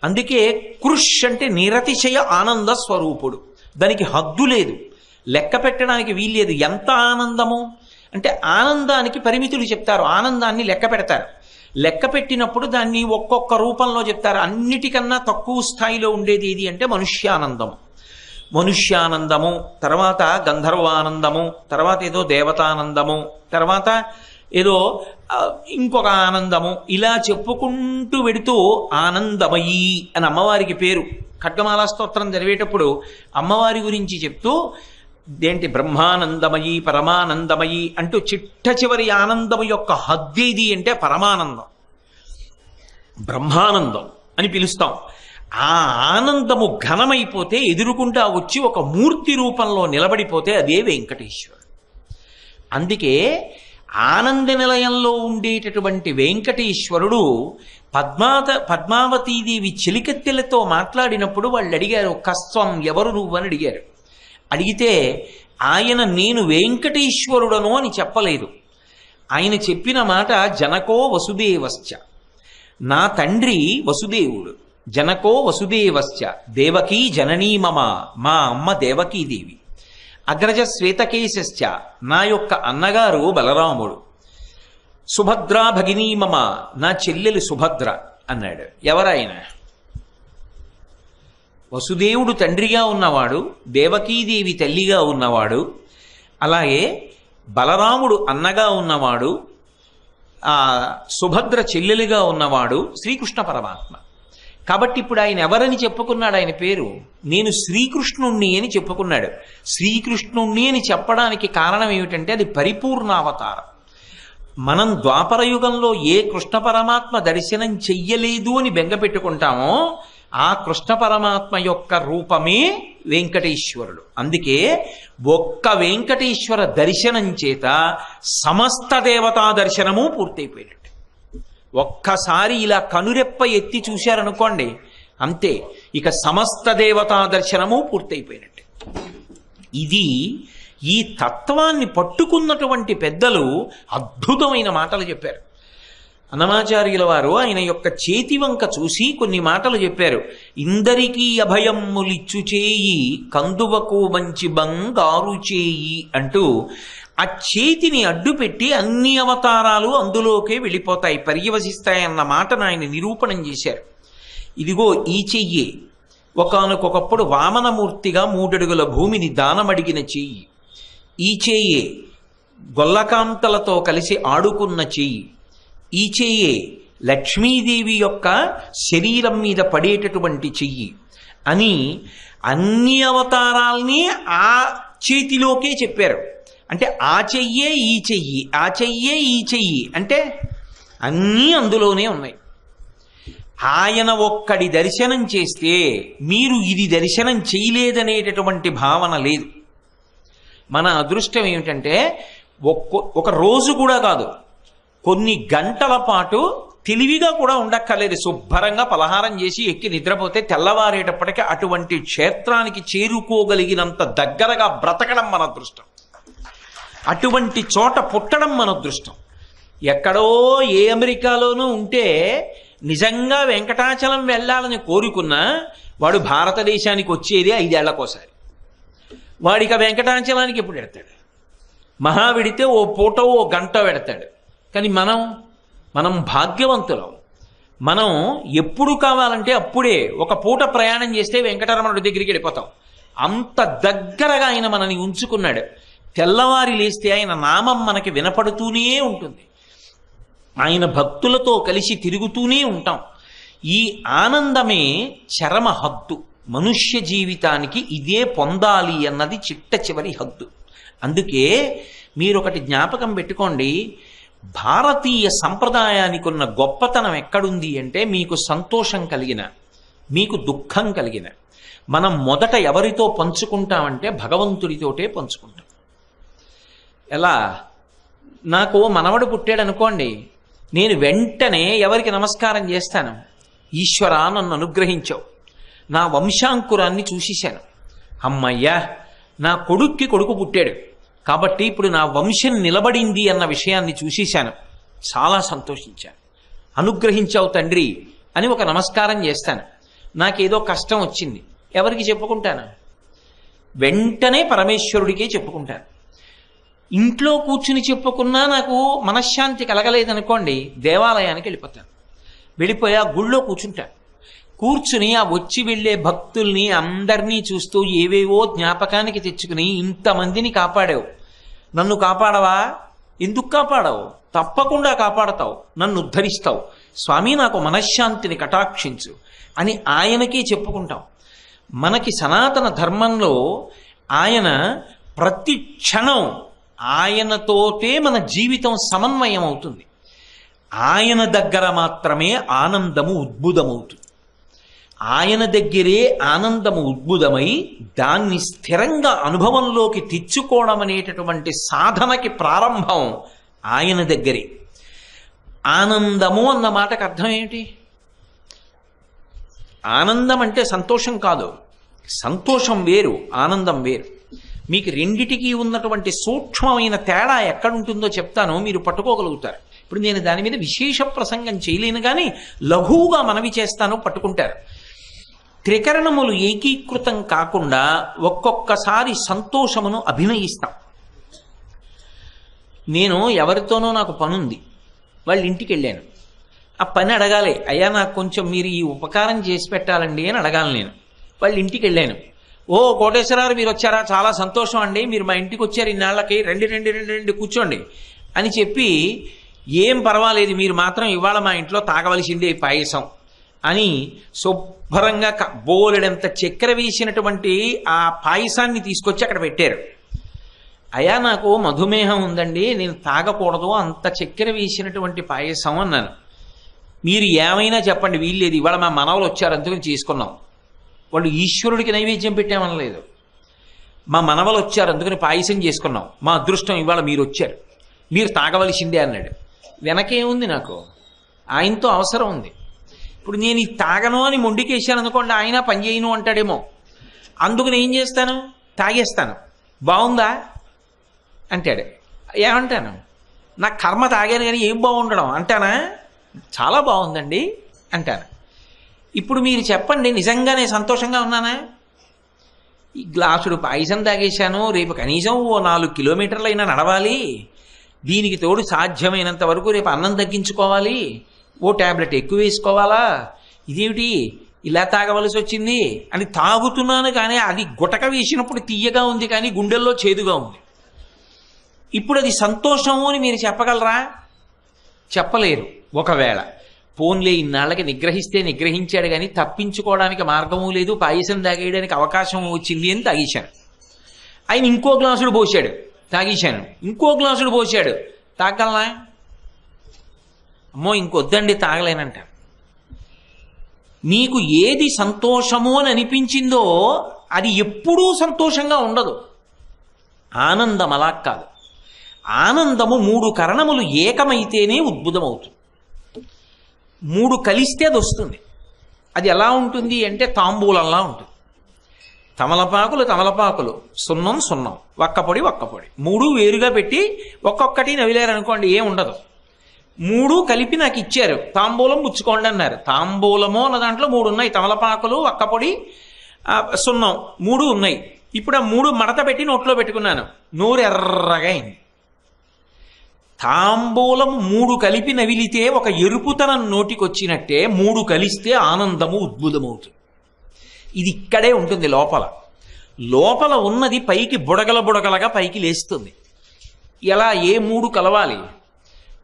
అందుకే కృష్ అంటే నిరతిశయ ఆనంద స్వరూపుడు. దానికి హద్దు లేదు, లెక్క పెట్టడానికి వీల్లేదు. ఎంత ఆనందము అంటే ఆనందానికి పరిమితులు చెప్తారు, ఆనందాన్ని లెక్క పెడతారు. లెక్క పెట్టినప్పుడు దాన్ని ఒక్కొక్క రూపంలో చెప్తారు. అన్నిటికన్నా తక్కువ స్థాయిలో ఉండేది ఏది అంటే మనుష్యానందము, తర్వాత గంధర్వానందము, తర్వాత ఏదో దేవతానందము, తర్వాత ఏదో ఇంకొక ఆనందము, ఇలా చెప్పుకుంటూ వెడుతూ ఆనందమయీ అని అమ్మవారికి పేరు. ఖడ్గమాలా స్తోత్రం చదివేటప్పుడు అమ్మవారి గురించి చెప్తూ ఏంటి బ్రహ్మానందమయీ పరమానందమయీ అంటూ చిట్ట చివరి ఆనందము యొక్క హద్దేది అంటే పరమానందం, బ్రహ్మానందం అని పిలుస్తాం. ఆ ఆనందము ఘనమైపోతే ఎదురుకుంటా వచ్చి ఒక మూర్తి రూపంలో నిలబడిపోతే అదే వెంకటేశ్వరుడు. అందుకే ఆనంద నిలయంలో ఉండేటటువంటి వెంకటేశ్వరుడు పద్మావతీదేవి చెలికత్తెలతో మాట్లాడినప్పుడు వాళ్ళు అడిగారు, కస్వం ఎవరు నువ్వని అడిగారు. అడిగితే ఆయన నేను వెంకటేశ్వరుడను అని చెప్పలేదు. ఆయన చెప్పిన మాట జనకో వసుదేవశ్చ, నా తండ్రి వసుదేవుడు. జనకో వసుదేవశ్చ దేవకీ జననీ మమ, మా అమ్మ దేవకీదేవి. అగ్రజ శ్వేతకేశశ్చ, నా యొక్క అన్నగారు బలరాముడు. సుభద్రా భగినీ మమ, నా చెల్లెలు సుభద్ర అన్నాడు. ఎవరాయన? వసుదేవుడు తండ్రిగా ఉన్నవాడు, దేవకీదేవి తల్లిగా ఉన్నవాడు, అలాగే బలరాముడు అన్నగా ఉన్నవాడు, సుభద్ర చెల్లెలుగా ఉన్నవాడు శ్రీకృష్ణ పరమాత్మ. కాబట్టి ఇప్పుడు ఆయన ఎవరని చెప్పుకున్నాడు? ఆయన పేరు నేను శ్రీకృష్ణుణ్ణి అని చెప్పుకున్నాడు. శ్రీకృష్ణుణ్ణి అని చెప్పడానికి కారణం ఏమిటంటే అది పరిపూర్ణావతారం. మనం ద్వాపర యుగంలో ఏ కృష్ణ పరమాత్మ దర్శనం చెయ్యలేదు అని బెంగ పెట్టుకుంటామో ఆ కృష్ణ పరమాత్మ యొక్క రూపమే వెంకటేశ్వరుడు. అందుకే ఒక్క వెంకటేశ్వర దర్శనం చేత సమస్త దేవతా దర్శనము పూర్తయిపోయినట్టు. ఒక్కసారి ఇలా కనురెప్ప ఎత్తి చూశారనుకోండి, అంతే, ఇక సమస్త దేవతా దర్శనము పూర్తయిపోయినట్టు. ఇది ఈ తత్వాన్ని పట్టుకున్నటువంటి పెద్దలు అద్భుతమైన మాటలు చెప్పారు. అన్నమాచార్యుల వారు ఆయన యొక్క చేతి వంక చూసి కొన్ని మాటలు చెప్పారు. ఇందరికీ అభయమ్ములిచ్చు చేయి, కందువకు మంచి బంగారు చేయి అంటూ ఆ చేతిని అడ్డుపెట్టి అన్ని అవతారాలు అందులోకే వెళ్ళిపోతాయి, పర్యవసిస్తాయన్న మాటను ఆయన నిరూపణం చేశారు. ఇదిగో ఈ చెయ్యే ఒకానొకప్పుడు వామనమూర్తిగా 3 అడుగుల భూమిని దానమడిగిన చెయ్యి. ఈ చెయ్యే గొల్లకాంతలతో కలిసి ఆడుకున్న చెయ్యి. ఈ చెయ్యే లక్ష్మీదేవి యొక్క శరీరం మీద పడేటటువంటి చెయ్యి అని అన్ని అవతారాల్ని ఆ చేతిలోకే చెప్పారు. అంటే ఆ చెయ్యే ఈ చెయ్యి, ఆ చెయ్యే ఈ చెయ్యి అంటే అన్నీ అందులోనే ఉన్నాయి. ఆయన ఒక్కడి దర్శనం చేస్తే మీరు ఇది దర్శనం చేయలేదనేటటువంటి భావన లేదు. మన అదృష్టం ఏమిటంటే ఒక రోజు కూడా కాదు, కొన్ని గంటల పాటు తెలివిగా కూడా ఉండక్కర్లేదు, శుభ్రంగా పలహారం చేసి ఎక్కి నిద్రపోతే తెల్లవారేటప్పటికీ అటువంటి క్షేత్రానికి చేరుకోగలిగినంత దగ్గరగా బ్రతకడం మన అదృష్టం. అటువంటి చోట పుట్టడం మన అదృష్టం. ఎక్కడో ఏ అమెరికాలోనూ ఉంటే నిజంగా వెంకటాచలం వెళ్ళాలని కోరుకున్నా వాడు భారతదేశానికి వచ్చేది 5 ఏళ్లకోసారి. వాడిక వెంకటాచలానికి ఎప్పుడు పెడతాడు? మహా విడితే ఓ పూట ఓ గంట పెడతాడు. కానీ మనం భాగ్యవంతులం. మనం ఎప్పుడు కావాలంటే అప్పుడే ఒక పూట ప్రయాణం చేస్తే వెంకటరమణుడి దగ్గరికి వెళ్ళిపోతాం. అంత దగ్గరగా ఆయన మనని ఉంచుకున్నాడు. తెల్లవారి లేస్తే ఆయన నామం మనకి వినపడుతూనే ఉంటుంది. ఆయన భక్తులతో కలిసి తిరుగుతూనే ఉంటాం. ఈ ఆనందమే చరమ హద్దు. మనుష్య జీవితానికి ఇదే పొందాలి అన్నది చిట్ట చివరి హద్దు. అందుకే మీరొకటి జ్ఞాపకం పెట్టుకోండి, భారతీయ సంప్రదాయానికి ఉన్న గొప్పతనం ఎక్కడుంది అంటే, మీకు సంతోషం కలిగిన, మీకు దుఃఖం కలిగిన, మనం మొదట ఎవరితో పంచుకుంటామంటే భగవంతుడితోటే పంచుకుంటాం. ఎలా? నాకు మనవడు పుట్టాడు అనుకోండి, నేను వెంటనే ఎవరికి నమస్కారం చేస్తాను? ఈశ్వరా, నన్ను అనుగ్రహించావు, నా వంశాంకురాన్ని చూసేశాను, అమ్మయ్యా నా కొడుక్కి కొడుకు పుట్టాడు కాబట్టి ఇప్పుడు నా వంశం నిలబడింది అన్న విషయాన్ని చూసేశాను, చాలా సంతోషించాను, అనుగ్రహించావు తండ్రి అని ఒక నమస్కారం చేస్తాను. నాకేదో కష్టం వచ్చింది, ఎవరికి చెప్పుకుంటాను? వెంటనే పరమేశ్వరుడికే చెప్పుకుంటాను. ఇంట్లో కూర్చుని చెప్పుకున్నా నాకు మనశ్శాంతి కలగలేదనుకోండి, దేవాలయానికి వెళ్ళిపోతాను. వెళ్ళిపోయి ఆ గుళ్ళో కూర్చుంటాను. కూర్చుని ఆ వచ్చి వెళ్ళే భక్తుల్ని అందరినీ చూస్తూ ఏవేవో జ్ఞాపకానికి తెచ్చుకుని, ఇంతమందిని కాపాడావు, నన్ను కాపాడవా? ఎందుకు కాపాడవు? తప్పకుండా కాపాడతావు, నన్ను ఉద్ధరిస్తావు స్వామి, నాకు మనశ్శాంతిని కటాక్షించు అని ఆయనకే చెప్పుకుంటాం. మనకి సనాతన ధర్మంలో ఆయన ప్రతి క్షణం ఆయనతోటే మన జీవితం సమన్వయం అవుతుంది. ఆయన దగ్గర మాత్రమే ఆనందము ఉద్భుతమవుతుంది. ఆయన దగ్గరే ఆనందము ఉద్భుతమై దాన్ని స్థిరంగా అనుభవంలోకి తెచ్చుకోవడం అనేటటువంటి సాధనకి ప్రారంభం ఆయన దగ్గరే. ఆనందము అన్న మాటకు అర్థం ఏమిటి? ఆనందం అంటే సంతోషం కాదు, సంతోషం వేరు, ఆనందం వేరు. మీకు రెండిటికి ఉన్నటువంటి సూక్ష్మమైన తేడా ఎక్కడుంటుందో చెప్తాను, మీరు పట్టుకోగలుగుతారు. ఇప్పుడు నేను దాని మీద విశేష ప్రసంగం చేయలేను, కానీ లఘువుగా మనవి చేస్తాను, పట్టుకుంటారు. త్రికరణములు ఏకీకృతం కాకుండా ఒక్కొక్కసారి సంతోషమును అభినయిస్తాం. నేను ఎవరితోనో నాకు పనుంది, వాళ్ళ ఇంటికి వెళ్ళాను. ఆ పని అడగాలి, అయ్యా నాకు కొంచెం మీరు ఈ ఉపకారం చేసి పెట్టాలండి అని అడగాలి. నేను వాళ్ళ ఇంటికి వెళ్ళాను. ఓ కోటేశ్వరారు మీరు వచ్చారా, చాలా సంతోషం అండి, మీరు మా ఇంటికి వచ్చారు ఇన్నాళ్ళకి, రండి రండి రండి రండి కూర్చోండి అని చెప్పి, ఏం పర్వాలేదు మీరు మాత్రం ఇవాళ మా ఇంట్లో తాగవలసిందే పాయసం అని శుభ్రంగా బోలెడంత చక్కెర వేసినటువంటి ఆ పాయసాన్ని తీసుకొచ్చి అక్కడ పెట్టారు. అయ్యా నాకు మధుమేహం ఉందండి, నేను తాగకూడదు అంత చక్కెర వేసినటువంటి పాయసం అన్నాను. మీరు ఏమైనా చెప్పండి, వీల్లేదు, ఇవాళ మా మనవలు వచ్చారు అందుకని చేసుకున్నాం. వాళ్ళు ఈశ్వరుడికి నైవేద్యం పెట్టామనలేదు, మా మనవలు వచ్చారు అందుకని పాయసం చేసుకున్నాం, మా అదృష్టం ఇవాళ మీరు వచ్చారు, మీరు తాగవలసిందే అన్నాడు. వెనకేముంది, నాకు ఆయనతో అవసరం ఉంది. ఇప్పుడు నేను ఈ తాగను అని మొండికేశాను అనుకోండి, ఆయన పని చేయను అంటాడేమో, అందుకని ఏం చేస్తాను, తాగేస్తాను. బాగుందా అంటాడు, ఏమంటాను, నా కర్మ తాగాను కానీ ఏం బాగుండడం అంటానా, చాలా బాగుందండి అంటాను. ఇప్పుడు మీరు చెప్పండి, నిజంగానే సంతోషంగా ఉన్నానా? ఈ గ్లాసుడు పాయసం తాగేశాను, రేపు కనీసం ఓ 4 కిలోమీటర్లైనా నడవాలి, దీనికి తోడు సాధ్యమైనంత వరకు రేపు అన్నం తగ్గించుకోవాలి, ఓ ట్యాబ్లెట్ ఎక్కువ వేసుకోవాలా, ఇదేమిటి ఇలా తాగవలసి వచ్చింది అని తాగుతున్నాను. కానీ అది గుటక వేసినప్పుడు తీయగా ఉంది, కానీ గుండెల్లో చేదుగా ఉంది. ఇప్పుడు అది సంతోషము అని మీరు చెప్పగలరా? చెప్పలేరు. ఒకవేళ పోన్లే ఇన్నాళ్ళకి నిగ్రహిస్తే నిగ్రహించాడు కానీ తప్పించుకోవడానికి మార్గము లేదు, పాయసం తాగేయడానికి అవకాశం వచ్చింది అని తాగేశాను. ఆయన ఇంకో గ్లాసుడు పోసాడు, తాగేశాను. ఇంకో గ్లాసుడు పోసాడు, తాగలనా? అమ్మో ఇంకొద్దండి తాగలేనంట. మీకు ఏది సంతోషము అని అనిపించిందో అది ఎప్పుడూ సంతోషంగా ఉండదు. ఆనందం అలా కాదు. ఆనందము 3 కరణములు ఏకమైతేనే ఉద్భుతమవుతుంది. 3 కలిస్తే అది వస్తుంది. అది ఎలా ఉంటుంది అంటే తాంబూలంలా ఉంటుంది. తమలపాకులు సున్నం సున్నం, వక్కపొడి 3 వేరుగా పెట్టి ఒక్కొక్కటి నవిలేరనుకోండి, ఏం ఉండదు. 3 కలిపి నాకు ఇచ్చారు, తాంబూలం పుచ్చుకోండి అన్నారు. తాంబూలము అన్న దాంట్లో 3 ఉన్నాయి, తమలపాకులు, వక్కపొడి, సున్నం 3 ఉన్నాయి. ఇప్పుడు ఆ 3 మడత పెట్టి నోట్లో పెట్టుకున్నాను, నోరు ఎర్రగా అయింది. తాంబూలం 3 కలిపి నవిలితే ఒక ఎరుపుతనం నోటికొచ్చినట్టే 3 కలిస్తే ఆనందము ఉద్భుతమవుతుంది. ఇది ఇక్కడే ఉంటుంది లోపల. లోపల ఉన్నది పైకి బుడగల బుడగలగా పైకి లేస్తుంది. ఎలా ఏ మూడు కలవాలి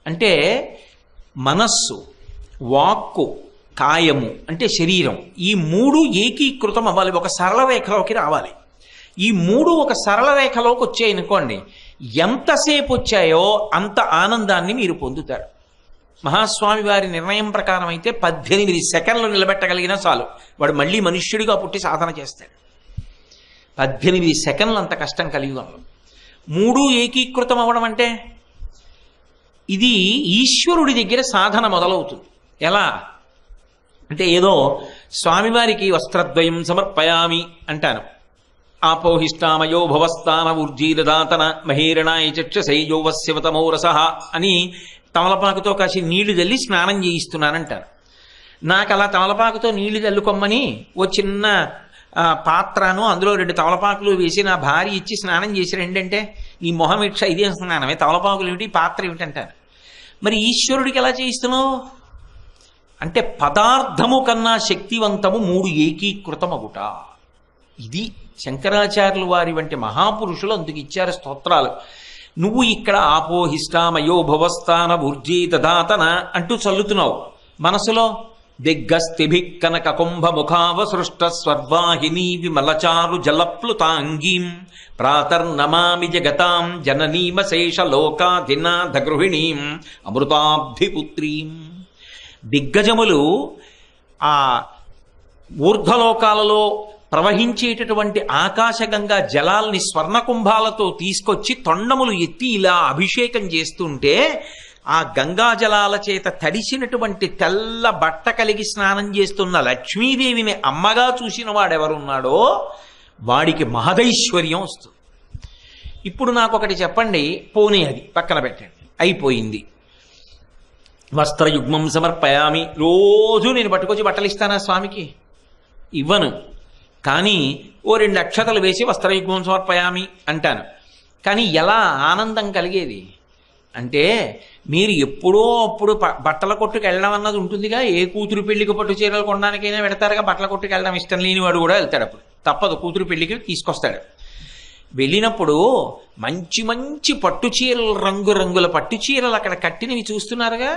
అంటే మనస్సు, వాక్కు, కాయము అంటే శరీరం, ఈ మూడు ఏకీకృతం అవ్వాలి, ఒక సరళ రేఖలోకి రావాలి. ఈ మూడు ఒక సరళ రేఖలోకి వచ్చాయనుకోండి, ఎంతసేపు వచ్చాయో అంత ఆనందాన్ని మీరు పొందుతారు. మహాస్వామి వారి నిర్ణయం ప్రకారం అయితే 18 సెకండ్లు నిలబెట్టగలిగినా చాలు, వాడు మళ్ళీ మనుష్యుడిగా పుట్టి సాధన చేస్తాడు. 18 సెకండ్లు అంత కష్టం కలియుగంలో. మూడు ఏకీకృతం అవ్వడం అంటే ఇది ఈశ్వరుడి దగ్గర సాధన మొదలవుతుంది. ఎలా అంటే ఏదో స్వామివారికి వస్త్రద్వయం సమర్పయామి అంటాను, ఆపోహిష్టామయో భవస్థాన ఊర్జీదాతన మహేరణాయ చక్షసైజోవస్యవతమౌరస అని తమలపాకుతో కాసి నీళ్లు చల్లి స్నానం చేయిస్తున్నానంటారు. నాకు అలా తమలపాకుతో నీళ్లు చల్లుకొమ్మని ఓ చిన్న పాత్రను అందులో 2 తమలపాకులు వేసి నా భార్య ఇచ్చి స్నానం చేసి రెండంటే నీ మొహం ఇక్ష ఇదే స్నానమే, తమలపాకులు ఏమిటి పాత్ర ఏమిటంటారు. మరి ఈశ్వరుడికి ఎలా చేయిస్తున్నావు అంటే పదార్థము కన్నా శక్తివంతము మూడు ఏకీకృతమగుట. ఇది శంకరాచార్యులు వారి వంటి మహాపురుషులు అందుకు ఇచ్చారు స్తోత్రాలు. నువ్వు ఇక్కడ ఆపోహిష్టామయో భవస్థాన ఊర్జీదాతన అంటూ చల్లుతున్నావు, మనసులో దిగ్గస్థిభిక్కనక కుంభముఖావసృష్ట స్వర్వాహినీ విమలచారు జలప్లుతాంగీం ప్రాతర్నమామి జగతాం జననీమశేష లోకాధినాథ గృహిణీం అమృతాబ్ధిపుత్రీం. దిగ్గజములు ఆ ఊర్ధ్వలోకాలలో ప్రవహించేటటువంటి ఆకాశగంగా జలాల్ని స్వర్ణకుంభాలతో తీసుకొచ్చి తొండములు ఎత్తి ఇలా అభిషేకం చేస్తుంటే ఆ గంగా జలాల చేత తడిసినటువంటి తెల్ల బట్ట కలిగి స్నానం చేస్తున్న లక్ష్మీదేవిని అమ్మగా చూసిన వాడెవరున్నాడో వాడికి మహదైశ్వర్యం వస్తుంది. ఇప్పుడు నాకు ఒకటి చెప్పండి, పోనీ అది పక్కన పెట్టండి, అయిపోయింది. వస్త్రయుగ్మం సమర్పయామి, రోజు నేను పట్టుకొచ్చి బట్టలు ఇస్తానా స్వామికి? ఇవ్వను. కానీ ఓ 2 అక్షతలు వేసి వస్త్రయుగ్మం సమర్పయామి అంటాను. కానీ ఎలా ఆనందం కలిగేది అంటే మీరు ఎప్పుడో అప్పుడు బట్టల కొట్టుకు వెళ్ళడం అన్నది ఉంటుందిగా. ఏ కూతురు పెళ్లికి పట్టు చీరలు కొనడానికైనా వెడతారుగా, బట్టల కొట్టుకు వెళ్ళడం ఇష్టం లేని వాడు కూడా వెళ్తాడు. అప్పుడు తప్పదు, కూతురు పెళ్లికి తీసుకొస్తాడు. వెళ్ళినప్పుడు మంచి మంచి పట్టు చీరలు, రంగురంగుల పట్టు చీరలు అక్కడ కట్టినవి చూస్తున్నారుగా.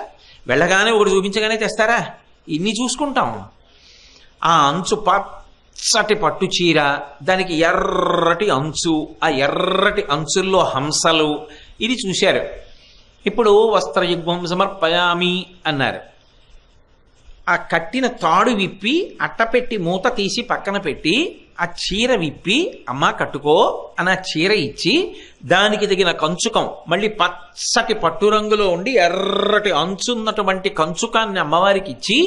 వెళ్ళగానే ఒకటి చూపించగానే తెస్తారా? ఇన్ని చూసుకుంటాం. ఆ అంచు పచ్చటి పట్టు చీర, దానికి ఎర్రటి అంచు, ఆ ఎర్రటి అంచుల్లో హంసలు, ఇది చూశారు. ఇప్పుడు వస్త్రయుగ్మం సమర్పయామి అన్నారు. ఆ కట్టిన తాడు విప్పి అట్టపెట్టి మూత తీసి పక్కన పెట్టి ఆ చీర విప్పి అమ్మా కట్టుకో అని ఆ చీర ఇచ్చి దానికి తగిన కంచుకం మళ్ళీ పచ్చటి పట్టు రంగులో ఉండి ఎర్రటి అంచున్నటువంటి కంచుకాన్ని అమ్మవారికి ఇచ్చి,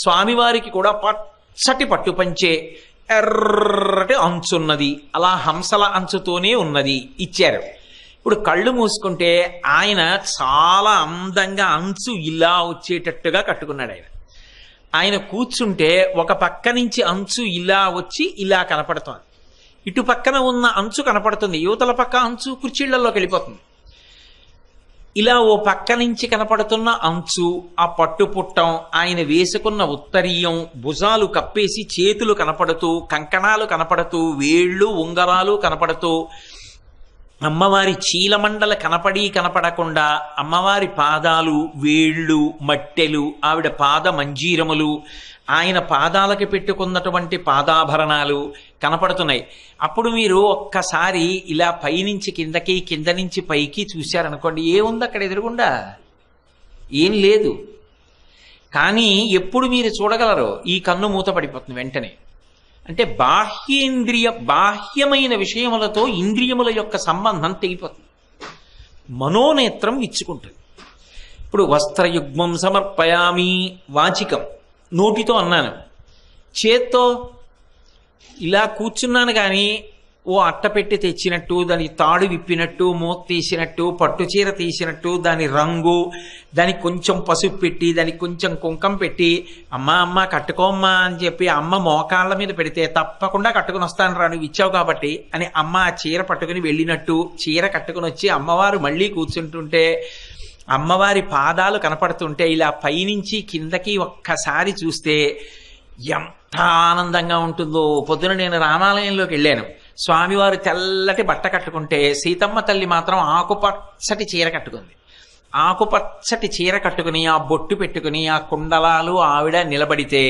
స్వామివారికి కూడా పచ్చటి పట్టు పంచే ఎర్రటి అంచున్నది, అలా హంసల అంచుతోనే ఉన్నది ఇచ్చారు. ఇప్పుడు కళ్ళు మూసుకుంటే ఆయన చాలా అందంగా అంచు ఇలా వచ్చేటట్టుగా కట్టుకున్నాడు. ఆయన కూర్చుంటే ఒక పక్క నుంచి అంచు ఇలా వచ్చి ఇలా కనపడుతోంది, ఇటు పక్కన ఉన్న అంచు కనపడుతుంది, యువతల పక్క అంచు కుర్చీళ్లలోకి వెళ్ళిపోతుంది. ఇలా ఓ పక్క నుంచి కనపడుతున్న అంచు, ఆ పట్టుపుట్టం, ఆయన వేసుకున్న ఉత్తరీయం, భుజాలు కప్పేసి చేతులు కనపడుతూ, కంకణాలు కనపడుతూ, వేళ్ళు ఉంగరాలు కనపడుతూ, అమ్మవారి చీలమండల కనపడకుండా అమ్మవారి పాదాలు, వేళ్ళు, మట్టెలు, ఆవిడ పాద మంజీరములు, ఆయన పాదాలకి పెట్టుకున్నటువంటి పాదాభరణాలు కనపడుతున్నాయి. అప్పుడు మీరు ఒక్కసారి ఇలా పైనుంచి కిందకి, కింద నుంచి పైకి చూశారనుకోండి, ఏముంది అక్కడ ఎదురుగుండా? ఏం లేదు. కానీ ఎప్పుడు మీరు చూడగలరో ఈ కన్ను మూత పడిపోతుంది వెంటనే. అంటే బాహ్యమైన విషయములతో ఇంద్రియముల యొక్క సంబంధం తెగిపోతుంది, మనోనేత్రం ఇచ్చుకుంటుంది. ఇప్పుడు వస్త్రయుగ్మం సమర్పయామి వాచికం, నోటితో అన్నాను, చేత్తో ఇలా కూర్చున్నాను. కానీ ఓ అట్టపెట్టి తెచ్చినట్టు, దాని తాడు విప్పినట్టు, మూత తీసినట్టు, పట్టుచీర తీసినట్టు, దాని రంగు, దానికి కొంచెం పసుపు పెట్టి, దానికి కొంచెం కుంకం పెట్టి, అమ్మ కట్టుకోమ్మా అని చెప్పి అమ్మ మోకాళ్ళ మీద పెడితే తప్పకుండా కట్టుకుని వస్తాను రా నువ్వు ఇచ్చావు కాబట్టి అని అమ్మ ఆ చీర పట్టుకుని వెళ్ళినట్టు చీర కట్టుకుని వచ్చి అమ్మవారు మళ్ళీ కూర్చుంటుంటే, అమ్మవారి పాదాలు కనపడుతుంటే ఇలా పైనుంచి కిందకి ఒక్కసారి చూస్తే ఎంత ఆనందంగా ఉంటుందో. పొద్దున నేను రామాలయంలోకి వెళ్ళాను, స్వామివారు తెల్లటి బట్ట కట్టుకుంటే సీతమ్మ తల్లి మాత్రం ఆకుపచ్చటి చీర కట్టుకుంది. ఆకుపచ్చటి చీర కట్టుకుని ఆ బొట్టు పెట్టుకుని ఆ కుండలాలు ఆవిడ నిలబడితే,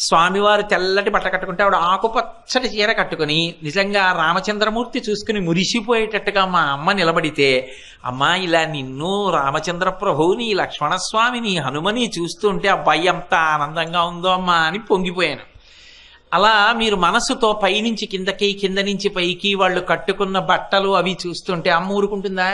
స్వామివారు తెల్లటి బట్ట కట్టుకుంటే ఆవిడ ఆకుపచ్చటి చీర కట్టుకుని నిజంగా రామచంద్రమూర్తి చూసుకుని మురిసిపోయేటట్టుగా మా అమ్మ నిలబడితే, అమ్మా ఇలా నిన్ను రామచంద్ర ప్రభువుని లక్ష్మణస్వామిని హనుమని చూస్తుంటే అబ్బాయి ఎంత ఆనందంగా ఉందో అమ్మా అని పొంగిపోయాను. అలా మీరు మనసుతో పైనుంచి కిందకి కింద నుంచి పైకి వాళ్ళు కట్టుకున్న బట్టలు అవి చూస్తుంటే అమ్మ ఊరుకుంటుందా?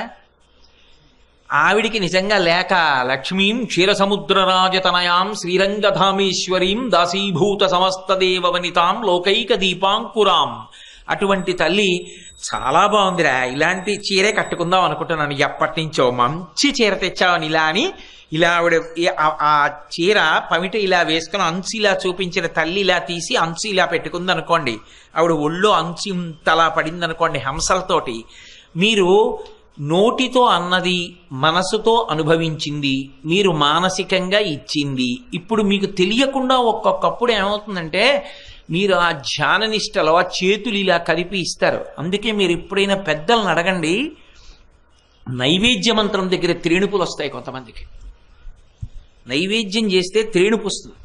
ఆవిడికి నిజంగా లేక లక్ష్మీం క్షీరసముద్రరాజతనయాం శ్రీరంగధామేశ్వరీం దాసీభూత సమస్త దేవవనితాం లోకైక దీపాంకురాం, అటువంటి తల్లి చాలా బాగుందిరా, ఇలాంటి చీరే కట్టుకుందాం అనుకుంటున్నాను, ఎప్పటి నుంచో మంచి చీర తెచ్చావని ఇలా అని ఇలా ఆవిడ ఆ చీర పమిట ఇలా వేసుకుని అంచు ఇలా చూపించిన తల్లి ఇలా తీసి అంచు ఇలా పెట్టుకుంది అనుకోండి, ఆవిడ ఒళ్ళో అంచు ఇంతలా పడింది అనుకోండి హంసలతోటి. మీరు నోటితో అన్నది మనసుతో అనుభవించింది, మీరు మానసికంగా ఇచ్చింది. ఇప్పుడు మీకు తెలియకుండా ఒక్కొక్కప్పుడు ఏమవుతుందంటే మీరు ఆ ధ్యాన నిష్టలో ఆ చేతులు ఇలా కదిపి ఇస్తారు. అందుకే మీరు ఎప్పుడైనా పెద్దలను అడగండి, నైవేద్య మంత్రం దగ్గర త్రేణుపులు వస్తాయి కొంతమందికి. నైవేద్యం చేస్తే త్రేణుపు వస్తుంది.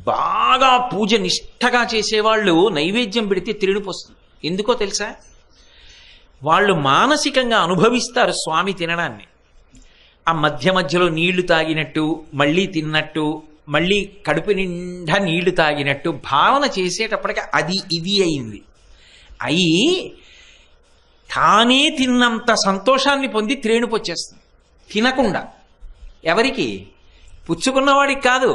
బాగా పూజ నిష్టగా చేసేవాళ్ళు నైవేద్యం పెడితే త్రేణుపు వస్తుంది. ఎందుకో తెలుసా? వాళ్ళు మానసికంగా అనుభవిస్తారు స్వామి తినడాన్ని. ఆ మధ్య మధ్యలో నీళ్లు తాగినట్టు, మళ్ళీ తిన్నట్టు, మళ్ళీ కడుపు నిండా నీళ్లు తాగినట్టు భావన చేసేటప్పటికి అది ఇది అయింది. అయి తానే తిన్నంత సంతోషాన్ని పొంది త్రేణుపు వచ్చేస్తుంది. తినకుండా ఎవరికి? పుచ్చుకున్నవాడికి కాదు,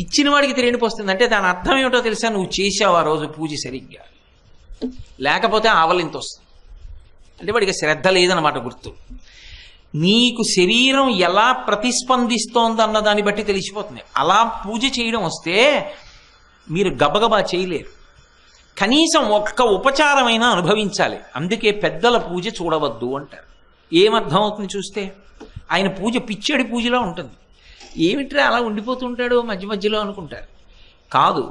ఇచ్చిన వాడికి త్రేణుపు వస్తుంది. అంటే దాని అర్థం ఏమిటో తెలుసా? నువ్వు చేసావు ఆ రోజు పూజ సరిగ్గా, లేకపోతే ఆవలింత వస్తుంది. అంటే వాడికి శ్రద్ధ లేదన్నమాట గుర్తు. నీకు శరీరం ఎలా ప్రతిస్పందిస్తోందన్న దాన్ని బట్టి తెలిసిపోతుంది. అలా పూజ చేయడం వస్తే మీరు గబగబా చేయలేరు. కనీసం ఒక్క ఉపచారమైనా అనుభవించాలి. అందుకే పెద్దల పూజ చూడవద్దు అంటారు. ఏమర్థం అవుతుంది చూస్తే? ఆయన పూజ పిచ్చేడి పూజలా ఉంటుంది. ఏమిట్రా అలా ఉండిపోతుంటాడు మధ్య మధ్యలో అనుకుంటారు. కాదు,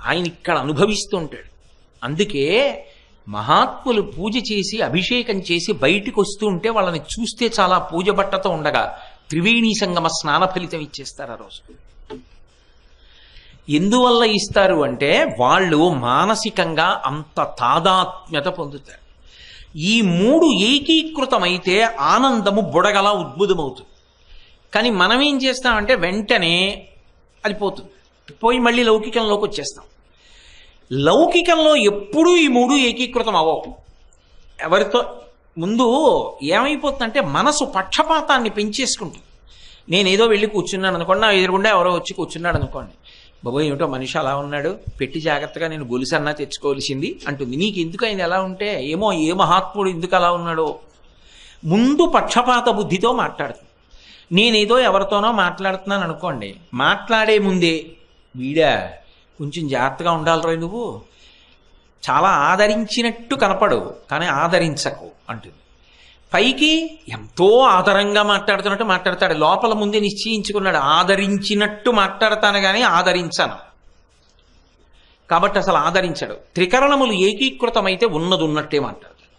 ఆయన ఇక్కడ అనుభవిస్తూ ఉంటాడు. అందుకే మహాత్ములు పూజ చేసి అభిషేకం చేసి బయటికి వస్తూ ఉంటే వాళ్ళని చూస్తే చాలా పూజ బట్టతో ఉండగా త్రివేణీ సంగమ స్నాన ఫలితం ఇచ్చేస్తారు ఆ రోజు. ఎందువల్ల ఇస్తారు అంటే వాళ్ళు మానసికంగా అంత తాదాత్మ్యత పొందుతారు. ఈ మూడు ఏకీకృతమైతే ఆనందము బుడగలా ఉద్భుతమవుతుంది. కానీ మనం ఏం చేస్తామంటే వెంటనే అది పోతుంది, పోయి మళ్ళీ లౌకికంలోకి వచ్చేస్తాం. లౌకికంలో ఎప్పుడూ ఈ మూడు ఏకీకృతం అవ్వవు. ఎవరితో ముందు ఏమైపోతుందంటే మనసు పక్షపాతాన్ని పెంచేసుకుంటుంది. నేనేదో వెళ్ళి కూర్చున్నాను అనుకోండి, నా ఎదురుగుండా ఎవరో వచ్చి కూర్చున్నాడు అనుకోండి, బాబోయ్ ఏమిటో మనిషి అలా ఉన్నాడు, పెట్టి జాగ్రత్తగా నేను గొలుసన్నా తెచ్చుకోవాల్సింది అంటుంది. నీకు ఎందుకు ఆయన ఎలా ఉంటే ఏమో, ఏ మహాత్ముడు ఎందుకు అలా ఉన్నాడో. ముందు పక్షపాత బుద్ధితో మాట్లాడుతుంది. నేనేదో ఎవరితోనో మాట్లాడుతున్నాను అనుకోండి, మాట్లాడే ముందే వీడా కొంచెం జాగ్రత్తగా ఉండాలి రోయ్, నువ్వు చాలా ఆదరించినట్టు కనపడు కానీ ఆదరించకు అంటుంది. పైకి ఎంతో ఆదరంగా మాట్లాడుతున్నట్టు మాట్లాడతాడు, లోపల ముందే నిశ్చయించుకున్నాడు ఆదరించినట్టు మాట్లాడతాను కానీ ఆదరించను. కాబట్టి అసలు ఆదరించడు. త్రికరణములు ఏకీకృతమైతే ఉన్నది ఉన్నట్టే మాట్లాడతాడు.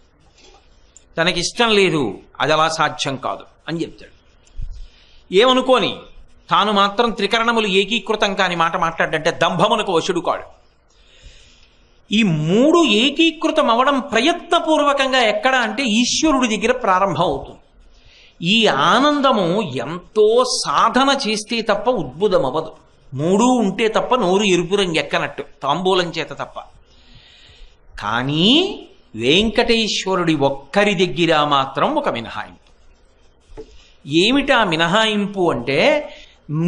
తనకిష్టం లేదు, అది అలా సాధ్యం కాదు అని చెప్తాడు. ఏమనుకోని తాను మాత్రం త్రికరణములు ఏకీకృతం కాని మాట మాట్లాడంటే దంభమునకు వశుడు కాడు. ఈ మూడు ఏకీకృతం అవడం ప్రయత్నపూర్వకంగా ఎక్కడ అంటే ఈశ్వరుడి దగ్గర ప్రారంభం అవుతుంది. ఈ ఆనందము ఎంతో సాధన చేస్తే తప్ప ఉద్భుతం అవ్వదు. మూడు ఉంటే తప్ప నోరు ఎరుపు రంగు ఎక్కనట్టు, తాంబూలం చేత తప్ప. కానీ వెంకటేశ్వరుడి ఒక్కరి దగ్గర మాత్రం ఒక మినహాయింపు. ఏమిటా మినహాయింపు అంటే,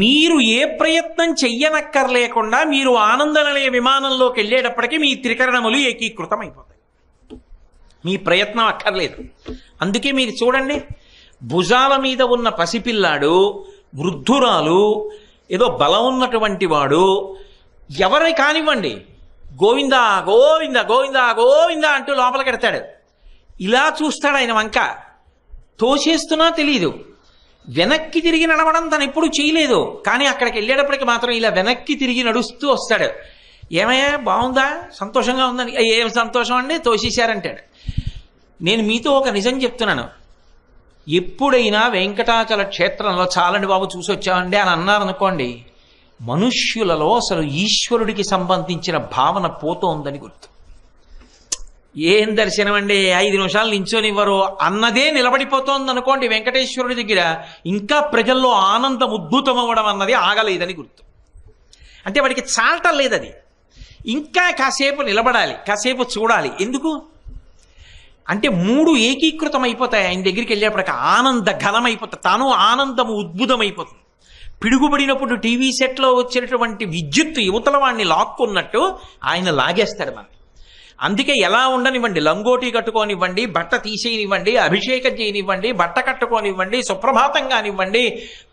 మీరు ఏ ప్రయత్నం చెయ్యనక్కర్లేకుండా మీరు ఆనందనిలయ విమానంలోకి వెళ్ళేటప్పటికీ మీ త్రికరణములు ఏకీకృతం అయిపోతాయి. మీ ప్రయత్నం అక్కర్లేదు. అందుకే మీరు చూడండి, భుజాల మీద ఉన్న పసిపిల్లాడు, వృద్ధురాలు, ఏదో బలం ఉన్నటువంటి వాడు, ఎవరిని కానివ్వండి, గోవింద గోవింద గోవింద గోవింద అంటూ లోపలికెడతాడు. ఇలా చూస్తాడు ఆయన వంక, తోసేస్తున్నా తెలీదు. వెనక్కి తిరిగి నడవడం తను ఎప్పుడు చేయలేదు, కానీ అక్కడికి వెళ్ళేటప్పటికి మాత్రం ఇలా వెనక్కి తిరిగి నడుస్తూ వస్తాడు. ఏమయ్యా బాగుందా, సంతోషంగా ఉందని. ఏం సంతోషం అండి, తోసేశారంటాడు. నేను మీతో ఒక నిజం చెప్తున్నాను. ఎప్పుడైనా వెంకటాచల క్షేత్రంలో చాలండి బాబు చూసి వచ్చామండి అని అన్నారనుకోండి, మనుష్యులలో అసలు ఈశ్వరుడికి సంబంధించిన భావన పోతోందని గుర్తు. ఏం దర్శనం అండి, 5 నిమిషాలు నించోనివ్వరు అన్నదే నిలబడిపోతోంది అనుకోండి వెంకటేశ్వరుడి దగ్గర, ఇంకా ప్రజల్లో ఆనందం ఉద్భుతమవ్వడం అన్నది ఆగలేదని గుర్తు. అంటే వాడికి చాలటం లేదు అది. ఇంకా కాసేపు నిలబడాలి, కాసేపు చూడాలి. ఎందుకు అంటే 3 ఏకీకృతం అయిపోతాయి. ఆయన దగ్గరికి వెళ్ళేప్పటికి ఆనంద ఘనమైపోతుంది, తాను ఆనందము ఉద్భుతమైపోతుంది. పిడుగుబడినప్పుడు టీవీ సెట్లో వచ్చినటువంటి విద్యుత్తు యువతల వాడిని లాక్కున్నట్టు ఆయన లాగేస్తాడు మనం. అందుకే ఎలా ఉండనివ్వండి, లంగోటి కట్టుకోనివ్వండి, బట్ట తీసేయనివ్వండి, అభిషేకం చేయనివ్వండి, బట్ట కట్టుకోనివ్వండి, సుప్రభాతం కానివ్వండి,